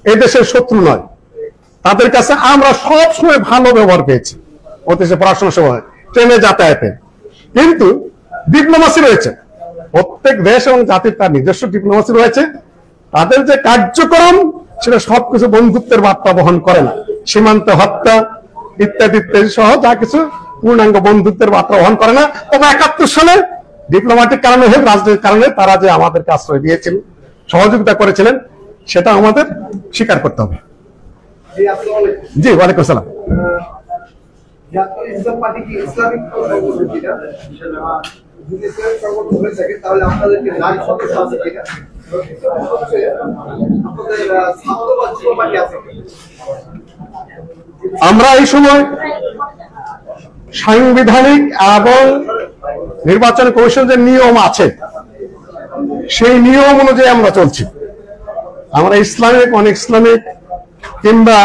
এই দেশের শত্রু নয়। তাদের কাছে আমরা সব সময় ভালো ব্যবহার পেয়েছি, অতিশয় পড়াশোনার সময়, ট্রেনে যাতায়াতে। কিন্তু ডিপ্লোমাসি রয়েছে, প্রত্যেক দেশ এবং জাতির তার নিজস্ব ডিপ্লোমাসি রয়েছে। তাদের যে কার্যক্রম সেটা সবকিছু বন্ধুত্বের বার্তা বহন করে না। সীমান্ত হত্যা ইত্যাদি ইত্যাদি সহ যা কিছু পূর্ণাঙ্গ বন্ধুত্বের বার্তা বহন করে না। তবে 71 সালে ডিপ্লোম্যাটিক কারণে হোক, রাজনৈতিক কারণে তারা যে আমাদেরকে আশ্রয় দিয়েছিলেন, সহযোগিতা করেছিলেন, সেটা আমাদের স্বীকার করতে হবে। জি, ওয়ালাইকুম আসসালাম। আমরা এই সময় সাংবিধানিক এবং নির্বাচন কমিশন যে নিয়ম আছে সেই নিয়ম অনুযায়ী আমরা চলছি। আমরা ইসলামিক, অন ইসলামিক কিংবা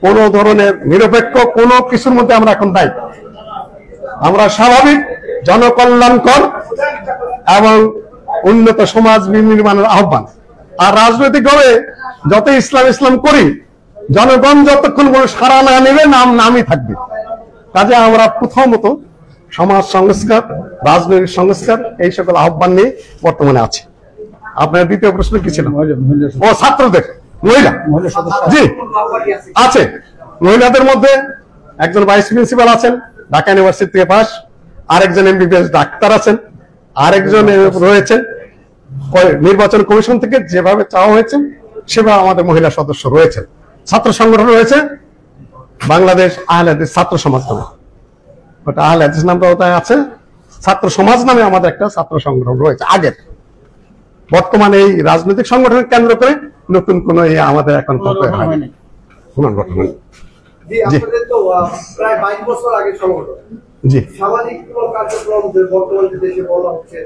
কোন ধরনের নিরপেক্ষ কোন কিছুর মধ্যে আমরা এখন নাই। আমরা স্বাভাবিক জনকল্যাণকর এবং উন্নত সমাজ নির্মাণের আহ্বান। আর রাজনৈতিকভাবে যত ইসলাম করি, জনগণ যতক্ষণ কোনো সাড়া না নেবে নামই থাকবে। কাজে আমরা প্রথমত সমাজ সংস্কার, রাজনৈতিক সংস্কার, এই সকল আহ্বান নিয়ে বর্তমানে আছে। আপনার দ্বিতীয় প্রশ্ন কি ছিল? ও ছাত্রদের, মহিলা, জি আছে। মহিলাদের মধ্যে একজন ভাইস প্রিন্সিপাল আছেন, ঢাকা ইউনিভার্সিটি থেকে পাস, আরেকজন MBBS ডাক্তার আছেন, আরেকজন রয়েছেন নির্বাচন কমিশন থেকে যেভাবে চাওয়া হয়েছে সেভাবে আমাদের মহিলা সদস্য রয়েছেন। ছাত্র সংগঠন রয়েছে বাংলাদেশ আহলে হাদিস ছাত্র সমাজ নামে, ওটা আহলে হাদিস নামটা ওটাই আছে। ছাত্র সমাজ নামে আমাদের একটা ছাত্র সংগঠন রয়েছে আগের। বর্তমানে এই রাজনৈতিক সংগঠন কেন্দ্র করে নতুন কোন আমাদের এখন পুনর্গঠন। জি, প্রায় 22 বছর আগে সংগঠন, জি, সামাজিক কোন কার্যক্রম বর্তমানে দেশে বলা হচ্ছে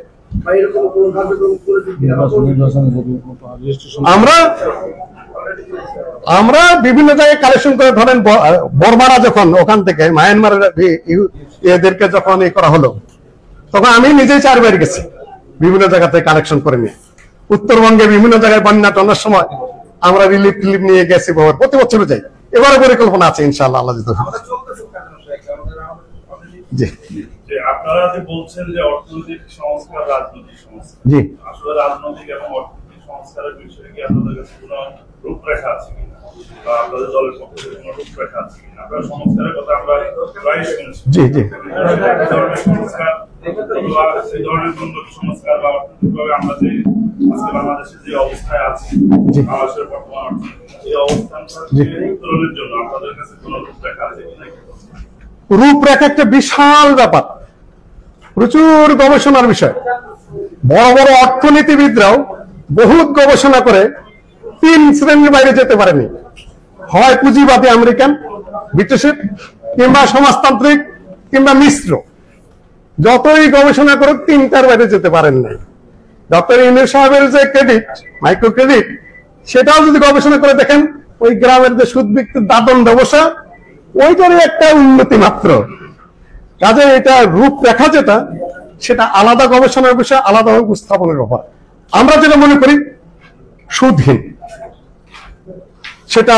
বা এরকম কোন কার্যক্রম করেছে আমরা বিভিন্ন জায়গায় কালেকশন করে। ধরেন বর্মারা যখন ওখান থেকে মায়ানমারের এদেরকে যখন করা হলো, তখন আমি নিজেই 4 বার গেছি বিভিন্ন জায়গা থেকে কালেকশন করে নিয়ে। উত্তরবঙ্গে বিভিন্ন জায়গায় বন্যা টন্যার সময় আমরা রিলিফ টিলিফ নিয়ে গেছি, প্রতি বছর যাই। এবারে পরিকল্পনা আছে ইনশাআল্লাহ, আল্লাহ যদি। জি, আপনারা যে বলছেন যে অর্থনৈতিক সংস্কার, রাজনৈতিক সংস্কার, জি, আসলে রাজনৈতিক এবং অর্থনৈতিক সংস্কারের বিষয়ে কি আপনাদের কাছে কোনো রূপরেখা আছে কিনা, বা আপনাদের দলের পক্ষ থেকে কোনো রূপরেখা আছে কিনা? আপনারা সংস্কারের কথা আমরা প্রায় শুনছি। জি, জি, ধরনের সংস্কার, সেই ধরনের উন্নত সংস্কার বা অর্থনৈতিকভাবে আমরা যে আজকে বাংলাদেশের যে অবস্থায় আছে, বাংলাদেশের বর্তমান অর্থনীতি, এই অবস্থানটা উত্তরণের জন্য আপনাদের কাছে কোনো রূপরেখা আছে কিনা? রূপরেখা একটা বিশাল ব্যাপার, প্রচুর গবেষণার বিষয়। বড় বড় অর্থনীতিবিদরাও বহুত গবেষণা করে 3 শ্রেণীর বাইরে যেতে পারেনি। হয় পুঁজিবাদী আমেরিকান, ব্রিটিশের, কিংবা সমাজতান্ত্রিক, কিংবা মিশ্র। যতই গবেষণা করুক 3টার বাইরে যেতে পারেন নাই। ডক্টর ইউনূস সাহেবের যে ক্রেডিট, মাইক্রো ক্রেডিট, সেটাও যদি গবেষণা করে দেখেন, ওই গ্রামের যে সুদভিত্তিক দাদন ব্যবসা, ওইটারই একটা উন্নতি মাত্র। কাজে এটা রূপরেখা যেটা, সেটা আলাদা গবেষণার বিষয়, আলাদা উপস্থাপনের ব্যাপার। আমরা যেটা মনে করি সুদহীন, সেটা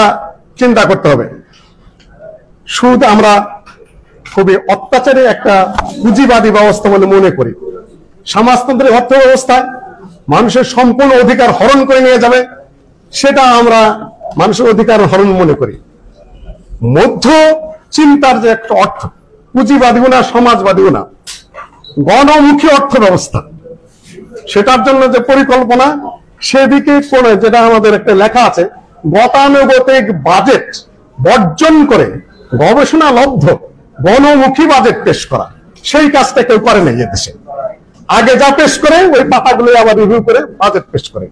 চিন্তা করতে হবে। সুদ আমরা খুবই অত্যাচারী একটা পুঁজিবাদী ব্যবস্থা বলে মনে করি। সমাজতন্ত্রের অর্থ ব্যবস্থায় মানুষের সম্পূর্ণ অধিকার হরণ করে নিয়ে যাবে, সেটা আমরা মানুষের অধিকার হরণ মনে করি। মধ্য চিন্তার যে একটা অর্থ, পুঁজিবাদীও না, সমাজবাদীও না, গণমুখী অর্থ ব্যবস্থা, সেটার জন্য যে পরিকল্পনা, সেদিকে কোন, যেটা আমাদের একটা লেখা আছে, গতানুগতিক বাজেট বর্জন করে গবেষণা লব্ধ গণমুখী বাজেট পেশ করা, সেই কাজটা কেউ করে নাই এদেশে। আগে যা পেশ করে ওই পাতাগুলো আবার রিভিউ করে বাজেট পেশ করে।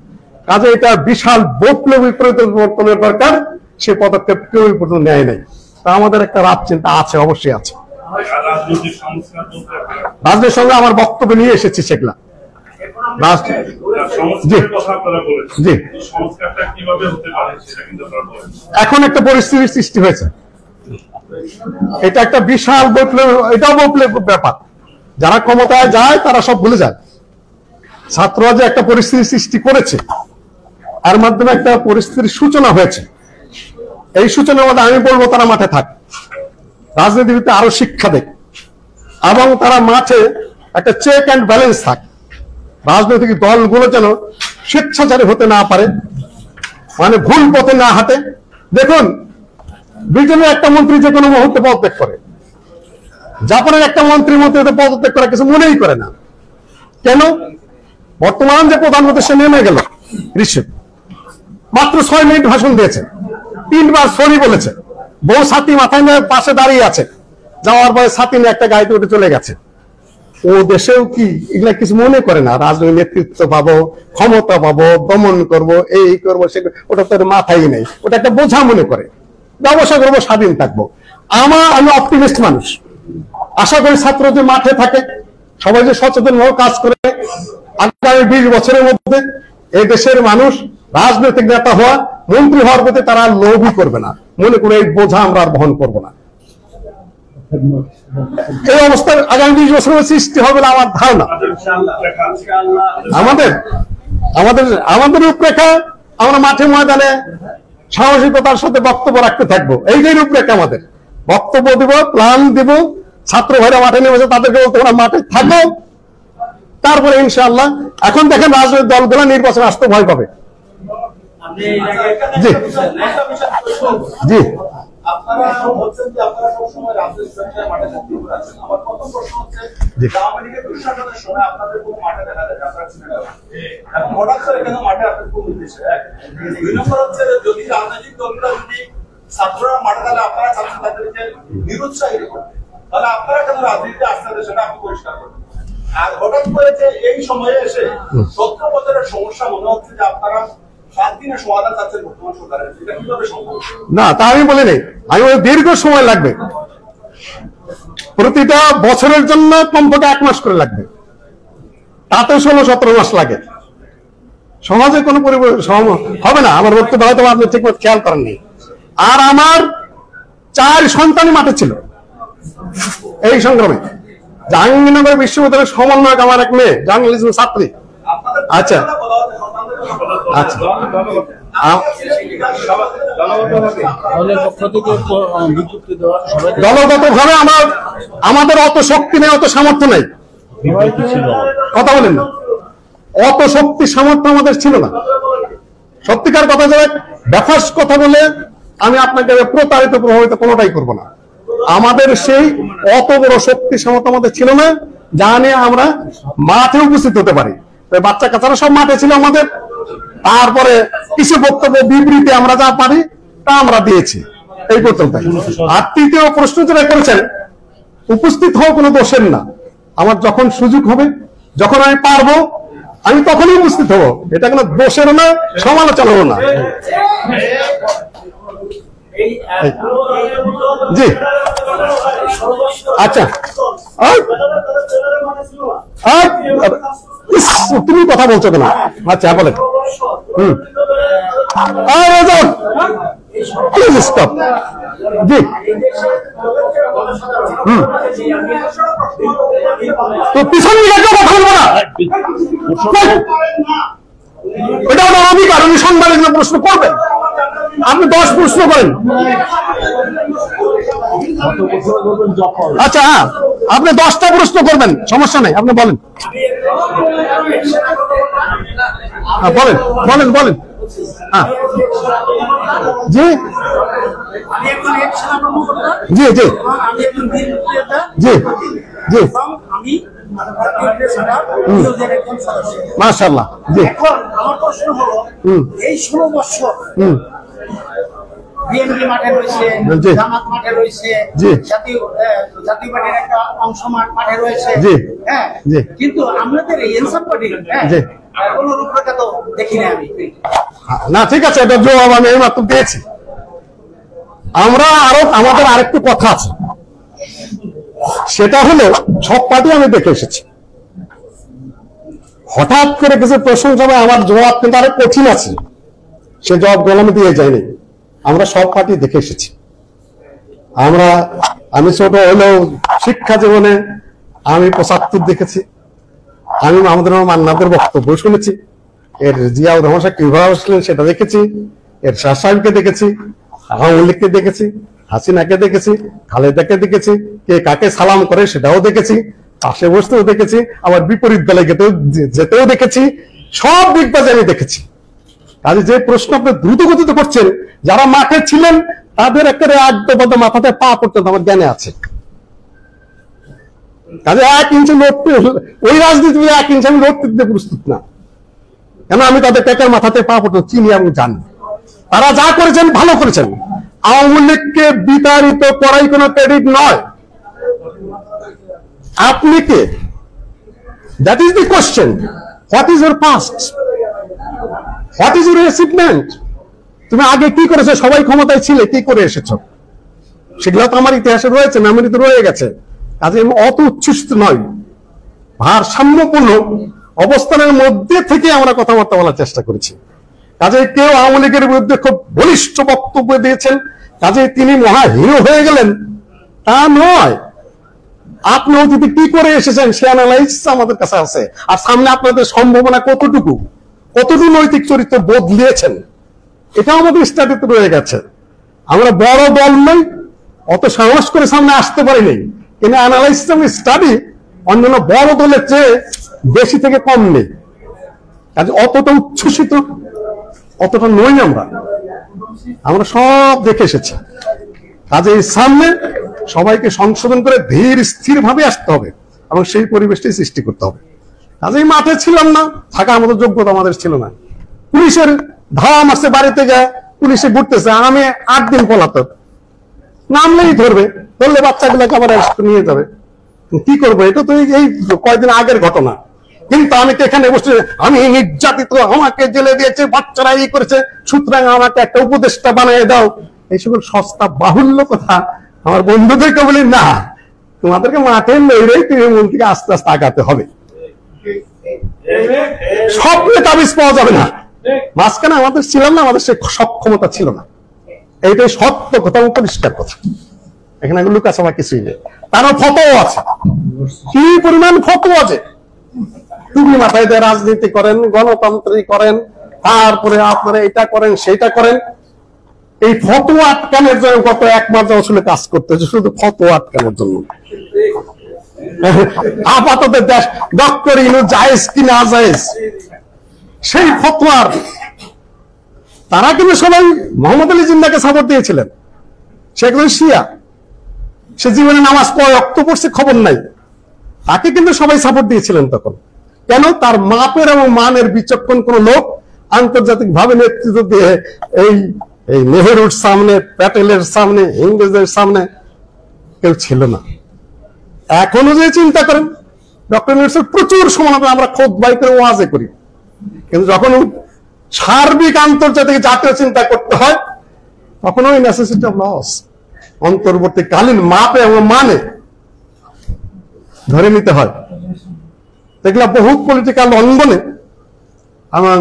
কাজে এটা বিশাল বৈপ্লবিক পরিবর্তনের দরকার, সে পদক্ষেপ কেউ পর্যন্ত নেয় নাই। তা আমাদের একটা রাত চিন্তা আছে, অবশ্যই আছে। রাজনৈতিক সংস্কার রাজনীতির সঙ্গে আমার বক্তব্য নিয়ে এসেছি সেগুলা। সংস্কারের কথা আপনারা বলেছেন, জি। সংস্কারটা কিভাবে হতে পারে সেটা কিন্তু আপনারা বলেন। এখন একটা পরিস্থিতির সৃষ্টি হয়েছে, এটা একটা বিশাল বৈপ্লব, এটাও বৈপ্লব ব্যাপার। যারা ক্ষমতায় যায় তারা সব ভুলে যায়। ছাত্ররা যে একটা পরিস্থিতি সৃষ্টি করেছে, আর মাধ্যমে একটা পরিস্থিতির সূচনা হয়েছে। এই সূচনার মধ্যে আমি বলবো তারা মাঠে থাক, রাজনীতিবিদরা আরো শিক্ষা দেখ, এবং তারা মাঠে একটা চেক অ্যান্ড ব্যালেন্স থাক। রাজনৈতিক দলগুলো যেন স্বেচ্ছাচারী হতে না পারে, মানে ভুল পথে না হাঁটে। দেখুন, ব্রিটেনের একটা মন্ত্রী যে কোনো মুহূর্তে পদত্যাগ করে, জাপানের একটা মন্ত্রী পদত্যাগ করা কিছু মনেই করে না। কেন? বর্তমান যে প্রধানমন্ত্রী সে নেমে গেল, ঋষভ মাত্র 6 মিনিট ভাষণ দিয়েছে, 3 বার সরি বলেছে, বউ ছাতি মাথায় নিয়ে পাশে দাঁড়িয়ে আছে, যাওয়ার পরে ছাতি নিয়ে একটা গাড়িতে উঠে চলে গেছে। ও দেশেও কি এগুলা কিছু মনে করে না? রাজনৈতিক নেতৃত্ব পাবো, ক্ষমতা পাবো, দমন করব, এই করবো, সে, ওটা তো মাথায় নেই, ওটা একটা বোঝা মনে করে। ব্যবসা করবো, স্বাধীন থাকবো। আমি অপটিমিস্ট মানুষ, আশা করি ছাত্র যে মাঠে থাকে, সবাই যে সচেতন ভাবে কাজ করে, আগামী 20 বছরের মধ্যে এই দেশের মানুষ রাজনৈতিক নেতা হওয়া, মন্ত্রী হওয়ার প্রতি তারা লোভই করবে না, মনে করে এই বোঝা আমরা আর বহন করবো না। এই অবস্থার আগামী 20 বছরের সৃষ্টি হবে না আমার ধারণা। আমাদের রূপরেখা, আমরা মাঠে ময়দানে সাহসিকতার সাথে বক্তব্য রাখতে থাকবো। এই যে রূপরেখা আমাদের, বক্তব্য দিব, প্ল্যান দিব, ছাত্র ভাইরা মাঠে নেমেছে তাদেরকে বলতে তোমরা মাঠে থাকো, তারপরে ইনশাআল্লাহ। এখন দেখেন রাজনৈতিক দলগুলো নির্বাচনে আসতে ভয় পাবে। জি জি আপনারা বলছেন যে আপনারা সবসময় রাজনৈতিক ব্যবসায় মাঠে থাকতে আছেন। আমার প্রথম প্রশ্ন হচ্ছে, আওয়ামী লীগের দুঃশাসনের সময় আপনাদের কোনো মাঠে দেখা যায় আপনারা ছিলেন না, এখন হঠাৎ করে কেন মাঠে আপনাদের কোন উদ্দেশ্যে? 2 নম্বর হচ্ছে, যদি রাজনৈতিক দলগুলো যদি ছাত্ররা মাঠে থাকলে আপনারা ছাত্রছাত্রীদেরকে নিরুৎসাহিত করবেন, তাহলে আপনারা কেন রাজনীতিতে আসতে সেটা আপনি পরিষ্কার করবেন। আর হঠাৎ করে যে এই সময়ে এসে 17 বছরের সমস্যা মনে হচ্ছে যে আপনারা 7 দিনের সমাধান চাচ্ছেন বর্তমান সরকারের, এটা কিভাবে সম্ভব? না, তা আমি বলি নাই, আমি ওই দীর্ঘ সময় লাগবে, প্রতিটা বছরের জন্য কমপক্ষে 1 মাস করে লাগবে, তাতে 16-17 মাস লাগে। সমাজে কোনো পরিবর্তন হবে না। আমার বক্তব্য হয়তো আপনি ঠিক মতো খেয়াল করেননি। আর আমার 4 সন্তানই মাঠে ছিল এই সংগ্রামে। জাহাঙ্গীরনগর বিশ্ববিদ্যালয়ের সমন্বয়ক আমার এক মেয়ে, জার্নালিজম ছাত্রী। আচ্ছা আচ্ছা, দলগত ভাবে আমাদের অত শক্তি নেই, অত সামর্থ্য নেই। কথা বলেন না, অত শক্তি সামর্থ্য আমাদের ছিল না। সত্যিকার কথা, যে ব্যাপার কথা বলে আমি আপনাকে প্রতারিত প্রভাবিত কোনোটাই করবো না। আমাদের সেই অত বড় শক্তি সামর্থ্য আমাদের ছিল না, যা নিয়ে আমরা মাঠে উপস্থিত হতে পারি। বাচ্চা কাচ্চারা সব মাঠে ছিল আমাদের। তারপরে কিছু বক্তব্য বিবৃতি আমরা যা পারি তা আমরা দিয়েছি, এই পর্যন্ত। আর তৃতীয় প্রশ্ন যেটা করেছেন, উপস্থিত হওয়া কোনো দোষের না। আমার যখন সুযোগ হবে, যখন আমি পারবো, আমি তখনই উপস্থিত হবো। এটা কোনো দোষেরও না, সমালোচনারও না। জি আচ্ছা, তুমি কথা বলছো কেন? আচ্ছা বলেন। স্টপ। জি তো পিছন দিকে কথা বলবো না, এটা আমার অধিকার। উনি সাংবাদিক প্রশ্ন করবেন, আপনি 10 প্রশ্ন করেন। আচ্ছা হ্যাঁ, আপনি 10টা প্রশ্ন করবেন, সমস্যা নাই, আপনি বলেন। হ্যাঁ বলেন বলেন বলেন। হ্যাঁ জি জি জি জি জি মাশাআল্লাহ। জি আমার প্রশ্ন হলো, এই 16 বছর বিএনপি মাঠে রয়েছে, জামাত মাঠে রয়েছে, জাতীয় পার্টির একটা অংশ মাঠে রয়েছে, হ্যাঁ, কিন্তু আমাদের এই ইনসাফ পার্টি কোন রূপরেখা তো দেখি না আমি। না ঠিক আছে, এটা জবাব আমি এইমাত্র দিয়েছি। আমাদের আরেকটু কথা আছে, সেটা হলো সব পার্টি আমি দেখে এসেছি। হঠাৎ করে কিছু প্রশংসা হবে, আমার জবাব কিন্তু আরো কঠিন আছে, সে জবাবগুলো আমি দিয়ে যাইনি। আমরা সব পার্টি দেখে এসেছি। আমি ছোট হলেও শিক্ষা জীবনে আমি 75 দেখেছি, আমি আমাদের মান্নাদের বক্তব্য শুনেছি, এর জিয়াউর রহমান সাহেব কিভাবে আসলেন সেটা দেখেছি, এর শাহ সাহেবকে দেখেছি, আওয়ামী লীগকে দেখেছি, হাসিনাকে দেখেছি, খালেদাকে দেখেছি, কে কাকে সালাম করে সেটাও দেখেছি, পাশে বসতেও দেখেছি, আবার বিপরীত দলে যেতেও দেখেছি, সব দিকবাজে আমি দেখেছি। কাজে যে প্রশ্ন আপনি দ্রুত গতিতে করছেন, যারা মাঠে ছিলেন তাদের একেবারে আড্ডবাদে মাথাতে পা পড়তেন আমার জ্ঞানে আছে। কাজে 1 ইঞ্চি লড়তে, ওই রাজনীতি 1 ইঞ্চি আমি লড়তে দিতে প্রস্তুত না, কেন আমি তাদের পেটের মাথাতে পা পড়তে চিনি এবং জানি। তারা যা করেছেন ভালো করেছেন। আওয়ামী লীগকে বিতাড়িত করাই কোনো ক্রেডিট নয়। আপনি কে? That is the question. What is your past? What is your achievement? তুমি আগে কি করেছো? সবাই ক্ষমতায় ছিলে, কি করে এসেছো? সেগুলো তো আমার ইতিহাসে রয়েছে, মেমোরিতে রয়ে গেছে। কাজে আমি অত উচ্ছ্বসিত নয়। ভারসাম্যপূর্ণ অবস্থানের মধ্যে থেকে আমরা কথাবার্তা বলার চেষ্টা করেছি। কাজে কেউ আওয়ামী লীগের বিরুদ্ধে খুব বলিষ্ঠ বক্তব্য দিয়েছেন, কাজে তিনি মহা হিরো হয়ে গেলেন, তা নয়। আপনি অতীতে কি করে এসেছেন সে অ্যানালাইসিস আমাদের কাছে আছে। আর সামনে আপনাদের সম্ভাবনা কতটুকু নৈতিক চরিত্র বদলিয়েছেন, এটাও আমাদের স্টাডিতে রয়ে গেছে। আমরা বড় দল নই, অত সাহস করে সামনে আসতে পারিনি, কিন্তু অ্যানালাইসিস এবং স্টাডি অন্যান্য বড় দলের চেয়ে বেশি থেকে কম নেই। কাজে অতটা উচ্ছ্বসিত অতটা নই আমরা সব দেখে এসেছি। কাজে এই সামনে সবাইকে সংশোধন করে ধীর স্থির ভাবে আসতে হবে এবং সেই পরিবেশটি সৃষ্টি করতে হবে। কাজেই মাঠে ছিলাম না, থাকার মতো যোগ্যতা আমাদের ছিল না। পুলিশের ধাম আসছে, বাড়িতে যায় পুলিশে ঘুরতেছে, আমি 8 দিন পলাতক, নামলেই ধরবে, ধরলে বাচ্চাগুলোকে আবার নিয়ে যাবে। কি করবো? এটা তো এই কয়েকদিন আগের ঘটনা। কিন্তু আমি তো এখানে বসে, আমি নির্যাতিত, আমাকে জেলে দিয়েছে, বাচ্চারা এই করেছে, সুতরাং আমাকে একটা উপদেষ্টা বানিয়ে দাও, এই সকল সস্তা বাহুল্য কথা আমার বন্ধুদেরকে বলি না, তোমাদেরকে মাঠে লড়েই তৃণমূল থেকে আস্তে আস্তে আগাতে হবে। স্বপ্নে তাবিজ পাওয়া যাবে না। মাঝখানে আমাদের ছিলাম না, আমাদের সে সক্ষমতা ছিল না, এইটাই সত্য কথা, পরিষ্কার কথা। এখানে লুকাছাপা কিছুই নেই। তারও ফতোয়া আছে, কি পরিমাণ ফতোয়া আছে। টুপি মাথায় দিয়ে রাজনীতি করেন, গণতন্ত্রী করেন, তারপরে আপনারা এটা করেন সেটা করেন। এই ফতোয়া আটকানোর জন্য গত 1 মাস আসলে কাজ করতে হচ্ছে, শুধু ফতোয়া আটকানোর জন্য। আপাতত দেশ ডক্টর ইনু জায়েজ কি না জায়েজ সেই ফতোয়ার, তারা কিন্তু সবাই মোহাম্মদ আলী জিন্নাকে সাপোর্ট দিয়েছিলেন। সে একজন শিয়া, সে জীবনে নামাজ পড়ে রক্ত পড়ছে খবর নাই, তাকে কিন্তু সবাই সাপোর্ট দিয়েছিলেন তখন। কেন? তার মাপের এবং মানের বিচক্ষণ কোন লোক আন্তর্জাতিক ভাবে নেতৃত্ব দিয়ে এই নেহেরুর সামনে, প্যাটেলের সামনে, ইংরেজের সামনে কেউ ছিল না। এখনো যে চিন্তা করেন, ডক্টর ইউনূসের প্রচুর সমালোচনা আমরা খোদ বাই করে ওয়াজে করি, কিন্তু যখন সার্বিক আন্তর্জাতিক জাতীয় চিন্তা করতে হয় তখন ওই নেসেসিটি অফ লস অন্তর্বর্তীকালীন মাপে এবং মানে ধরে নিতে হয়। এগুলা বহু পলিটিক্যাল অঙ্গনে এবং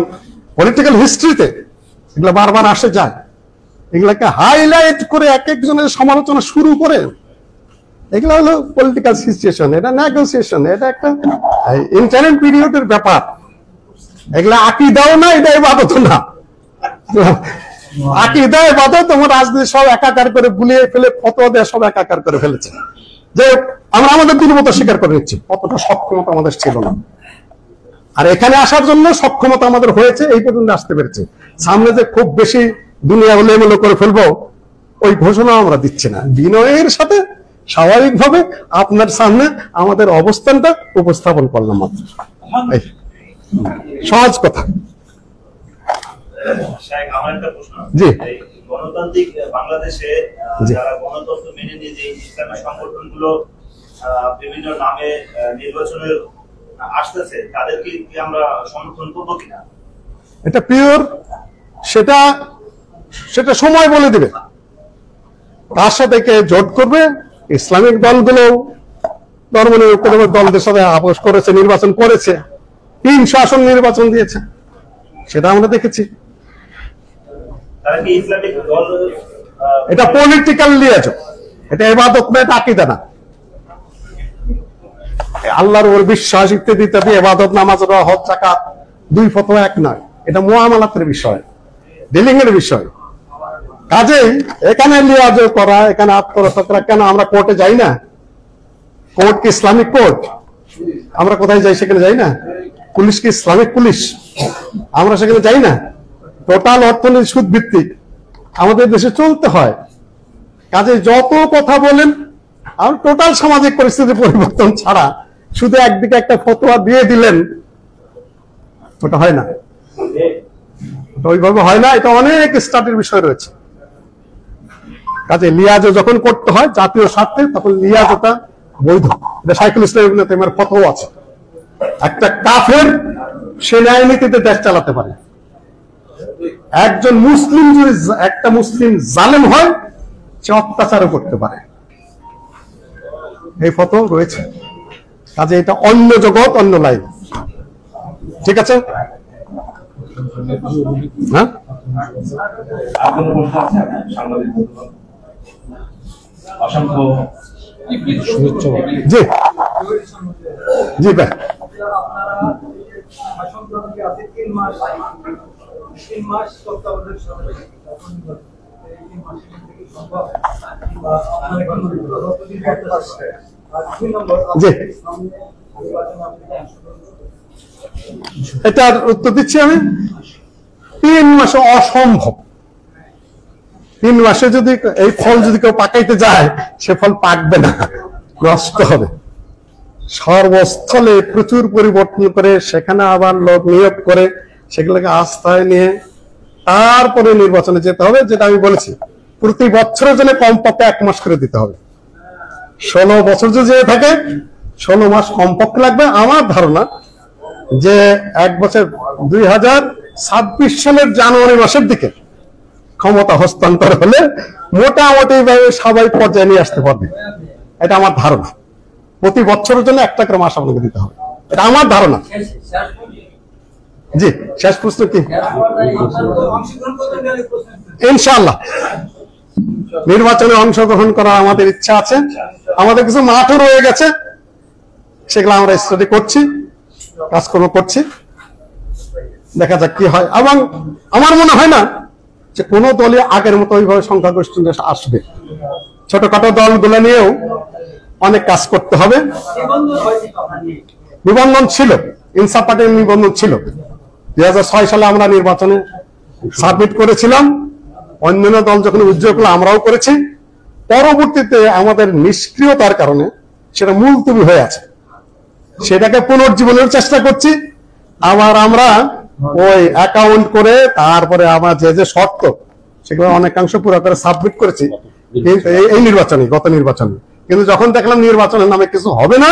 পলিটিক্যাল হিস্ট্রিতে এগুলা বারবার আসে যায়। এগুলাকে হাইলাইট করে এক একজনের সমালোচনা শুরু করে, এগুলো হলো পলিটিক্যাল সিচুয়েশন, এটা নেগোসিয়েশন, এটা একটা ইন্টারনেট পিরিয়ডের ব্যাপার। এগুলা আকীদাও না, এটা ইবাদত না। আকীদা ইবাদত তোমার রাজনীতি সব একাকার করে গুলিয়ে ফেলে, ফতোয়া দেয়া সব একাকার করে ফেলেছে। যে আমরা আমাদের দুর্বলতা স্বীকার করে নিচ্ছি, অতটা সক্ষমতা আমাদের ছিল না। আর এখানে আসার জন্য সক্ষমতা আমাদের হয়েছে, এই পর্যন্ত আসতে পেরেছে। সামনে যে খুব বেশি দুনিয়া এলোমেলো করে ফেলবো ওই ঘোষণা আমরা দিচ্ছি না। বিনয়ের সাথে স্বাভাবিকভাবে আপনার সামনে আমাদের অবস্থানটা উপস্থাপন করলাম মাত্র, সহজ কথা। আমার একটা প্রশ্ন, জি, গণতান্ত্রিক বাংলাদেশে যারা গণতন্ত্র মেনে নিয়ে যে ইসলামী সংগঠনগুলো বিভিন্ন নামে নির্বাচনের আসতেছে, তাদেরকে কি আমরা সমর্থন করবো কিনা? এটা পিওর, সেটা সময় বলে দিবে তার সাথে কে জোট করবে। ইসলামিক দলগুলো ধর্মনিরপেক্ষ দলদের সাথে আপোষ করেছে, নির্বাচন করেছে, 300 আসন নির্বাচন দিয়েছে, সেটা আমরা দেখেছি। তারা কি ইসলামিক দল? এটা পলিটিক্যাল লিয়াজো, এটা ইবাদত না, এটা আকীদা না। আল্লাহর উপর বিশ্বাস ইত্যাদি ইত্যাদি ইবাদত, নামাজ, হজ, যাকাত 2 ফতোয়া এক নয়, এটা মুআমালাতের বিষয়, ডিলিং এর বিষয়। কাজেই এখানে লিয়াজো করা, এখানে আত্মরক্ষা করা, কেন আমরা কোর্টে যাই না? কোর্ট কি ইসলামিক কোর্ট? আমরা কোথায় যাই? সেখানে যাই না। পুলিশ কি ইসলামিক পুলিশ? আমরা সেখানে যাই না। টোটাল অর্থনীতি সুদ ভিত্তিক আমাদের দেশে চলতে হয়। কাজে যত কথা বলেন, আর টোটাল সামাজিক পরিস্থিতির পরিবর্তন ছাড়া শুধু একদিকে একটা ফতোয়া দিয়ে দিলেন, ওটা হয় না, ওটা ওইভাবে হয় না। এটা অনেক স্টাডির বিষয় রয়েছে। কাজে লিয়াজো যখন করতে হয় জাতীয় স্বার্থে, তখন লিয়াজোটা বৈধ। এটা শাইখুল ইসলাম ইবনে তাইমিয়ার ফতোয়া আছে। একটা কাফের সেনানীতিতে দেশ চালাতে পারে, একজন মুসলিম যদি একটা মুসলিম জালেম হয়, সে অত্যাচারও করতে পারে। এই ফতোয়া রয়েছে। কাজে এটা অন্য জগৎ, অন্য লাইন। ঠিক আছে? হ্যাঁ, আর কোনো প্রশ্ন আছে সাংবাদিক বন্ধুগণ? অসংখ্য জি জি ভাই। জি, এটার উত্তর দিচ্ছি আমি। 3 মাসে অসম্ভব। 3 মাসে যদি এই ফল যদি কেউ পাকাইতে যায়, সে ফল পাকবে না, নষ্ট হবে। সর্বস্থলে প্রচুর পরিবর্তন করে, সেখানে আবার লোক নিয়োগ করে, সেগুলোকে আস্থায় নিয়ে তারপরে নির্বাচনে যেতে হবে। যেটা আমি বলেছি, প্রতি বছরের জন্য কমপক্ষে 1 মাস করে দিতে হবে। 16 বছর যদি যেয়ে থাকে, 16 মাস কমপক্ষে লাগবে। আমার ধারণা যে 1 বছর 2026 সালের জানুয়ারি মাসের দিকে ক্ষমতা হস্তান্তর হলে মোটামুটি ভাবে স্বাভাবিক পর্যায়ে নিয়ে আসতে পারবে, এটা আমার ধারণা। প্রতি বছরের জন্য 1টা করে মাস আপনাকে দিতে হবে, এটা আমার ধারণা। জি, শেষ প্রশ্ন কি? ইনশাআল্লাহ নির্বাচনে অংশগ্রহণ করার আমাদের ইচ্ছা আছে। আমাদের কিছু মাঠও রয়ে গেছে, সেগুলো আমরা স্টাডি করছি, কাজকর্ম করছি। দেখা যাক কি হয়। এবং আমার মনে হয় না যে কোন দলই আগের মতো ওইভাবে সংখ্যাগরিষ্ঠ আসবে। ছোটখাটো দলগুলো নিয়েও অনেক কাজ করতে হবে। নিবন্ধন ছিল, ইনসাফ পার্টির নিবন্ধন ছিল। 2006 সালে আমরা নির্বাচনে সাবমিট করেছিলাম। অন্যান্য দল যখন উদ্যোগ করলো, আমরাও করেছি। পরবর্তীতে আমাদের নিষ্ক্রিয়তার কারণে সেটা মুলতবি হয়ে আছে। সেটাকে পুনর্জীবনের চেষ্টা করছি। আবার আমরা ওই অ্যাকাউন্ট করে তারপরে আমার যে শর্ত, সেগুলো অনেকাংশ পুরো করে সাবমিট করেছি এই নির্বাচনে, গত নির্বাচনে। কিন্তু যখন দেখলাম নির্বাচনের নামে কিছু হবে না,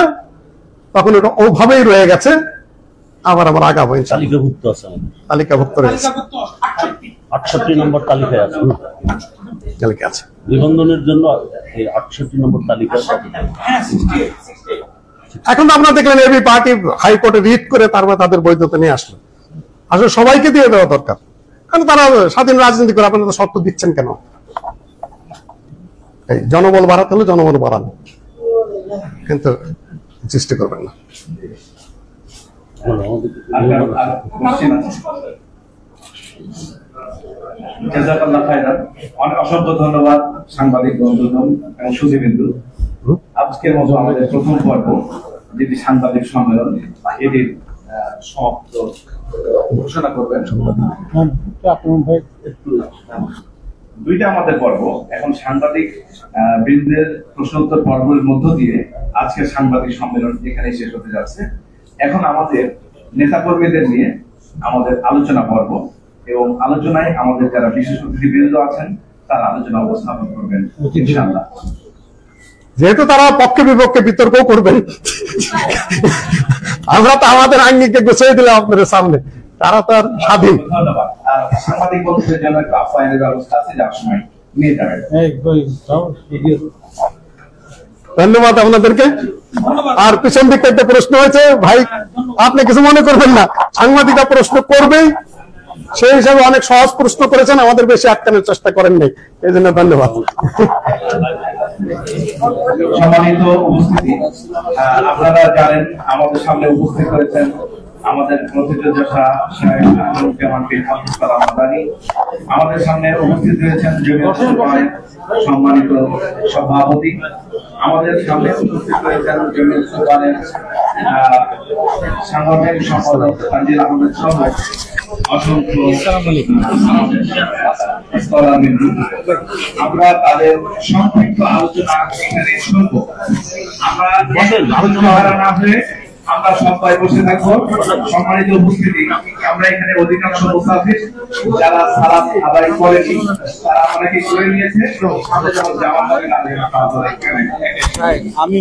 তখন ওটা ওভাবেই রয়ে গেছে। আবার আমরা আগাবো। তালিকাভুক্ত আছে, তালিকাভুক্ত রয়েছে, 68 নম্বর তালিকায় আছে। তালিকা আছে নিবন্ধনের জন্য এই 68 নম্বর তালিকা। এখন তো আপনারা দেখলেন এবি পার্টি হাইকোর্টে রিট করে তারপর তাদের বৈধতা নিয়ে আসলো। আসলে সবাইকে দিয়ে দেওয়া দরকার, কারণ তারা স্বাধীন রাজনীতি করে। আপনারা শর্ত দিচ্ছেন কেন? এই জনবল বাড়াতে হলে জনবল বাড়ান, কিন্তু সৃষ্টি করবেন না। অনেক অসংখ্য ধন্যবাদ সাংবাদিক বন্ধুগণ এবং সুধীবৃন্দু। আজকের মতো আমাদের প্রথম পর্ব, যেটি সাংবাদিক সম্মেলন, এটির সমাপ্ত ঘোষণা করবেন। দুইটা আমাদের পর্ব, এখন সাংবাদিক বৃন্দের প্রশ্নোত্তর পর্বের মধ্য দিয়ে আজকের সাংবাদিক সম্মেলন এখানে শেষ হতে যাচ্ছে। এখন আমাদের নেতাকর্মীদের নিয়ে আমাদের আলোচনা পর্ব, এবং আলোচনায় আমাদের যারা বিশেষ অতিথিবৃন্দ আছেন তারা আলোচনা উপস্থাপন করবেন ইনশাআল্লাহ। যেহেতু তারা পক্ষে বিপক্ষে বিতর্কও করবেন, আমরা তো আমাদের আঙ্গিকে গুছিয়ে দিলাম আপনাদের সামনে, তারা তো আর স্বাধীন। ধন্যবাদ। আর সাংবাদিক বন্ধুদের জন্য একটা আপ্যায়নের ব্যবস্থা আছে, যার সময় নিয়ে যাবেন। ধন্যবাদ আপনাদেরকে। আর পিছন দিকে একটা প্রশ্ন হয়েছে, ভাই আপনি কিছু মনে করবেন না, সাংবাদিকরা প্রশ্ন করবেই, সেই হিসাবে অনেক সহজ প্রশ্ন করেছেন, আমাদের বেশি আটকানোর চেষ্টা করেন নাই, এই জন্য ধন্যবাদ। সম্মানিত উপস্থিতি, আপনারা জানেন আমাদের সামনে উপস্থিত করেছেন আমাদের প্রতিযোদ্ধা আমাদের সামনে উপস্থিত রয়েছেন সম্মানিত সভাপতি, আমাদের সামনে উপস্থিত রয়েছেন জমিয়ত সুলতানের সাংগঠনিক সম্পাদক তানজিল আহমেদ সহ অসংখ্য স্থলাবিন্দু। আমরা তাদের সংক্ষিপ্ত আলোচনা এখানে শুনব। আমরা আলোচনা না হয়ে আমরা সবাই বসে থাকবো। সম্মানিত উপস্থিতি, আমরা এখানে অধিকাংশ মুসাফির যারা সালাত আদায় করেনি তারা অনেকে করে নিয়েছে। আমি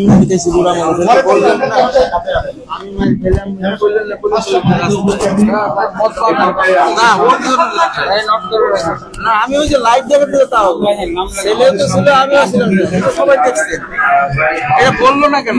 আমি ওই যে লাইভ দেখে দিলে তাও ছেলে তো ছিল, আমিও ছিলাম, সবাই দেখছেন, এটা বললো না কেন?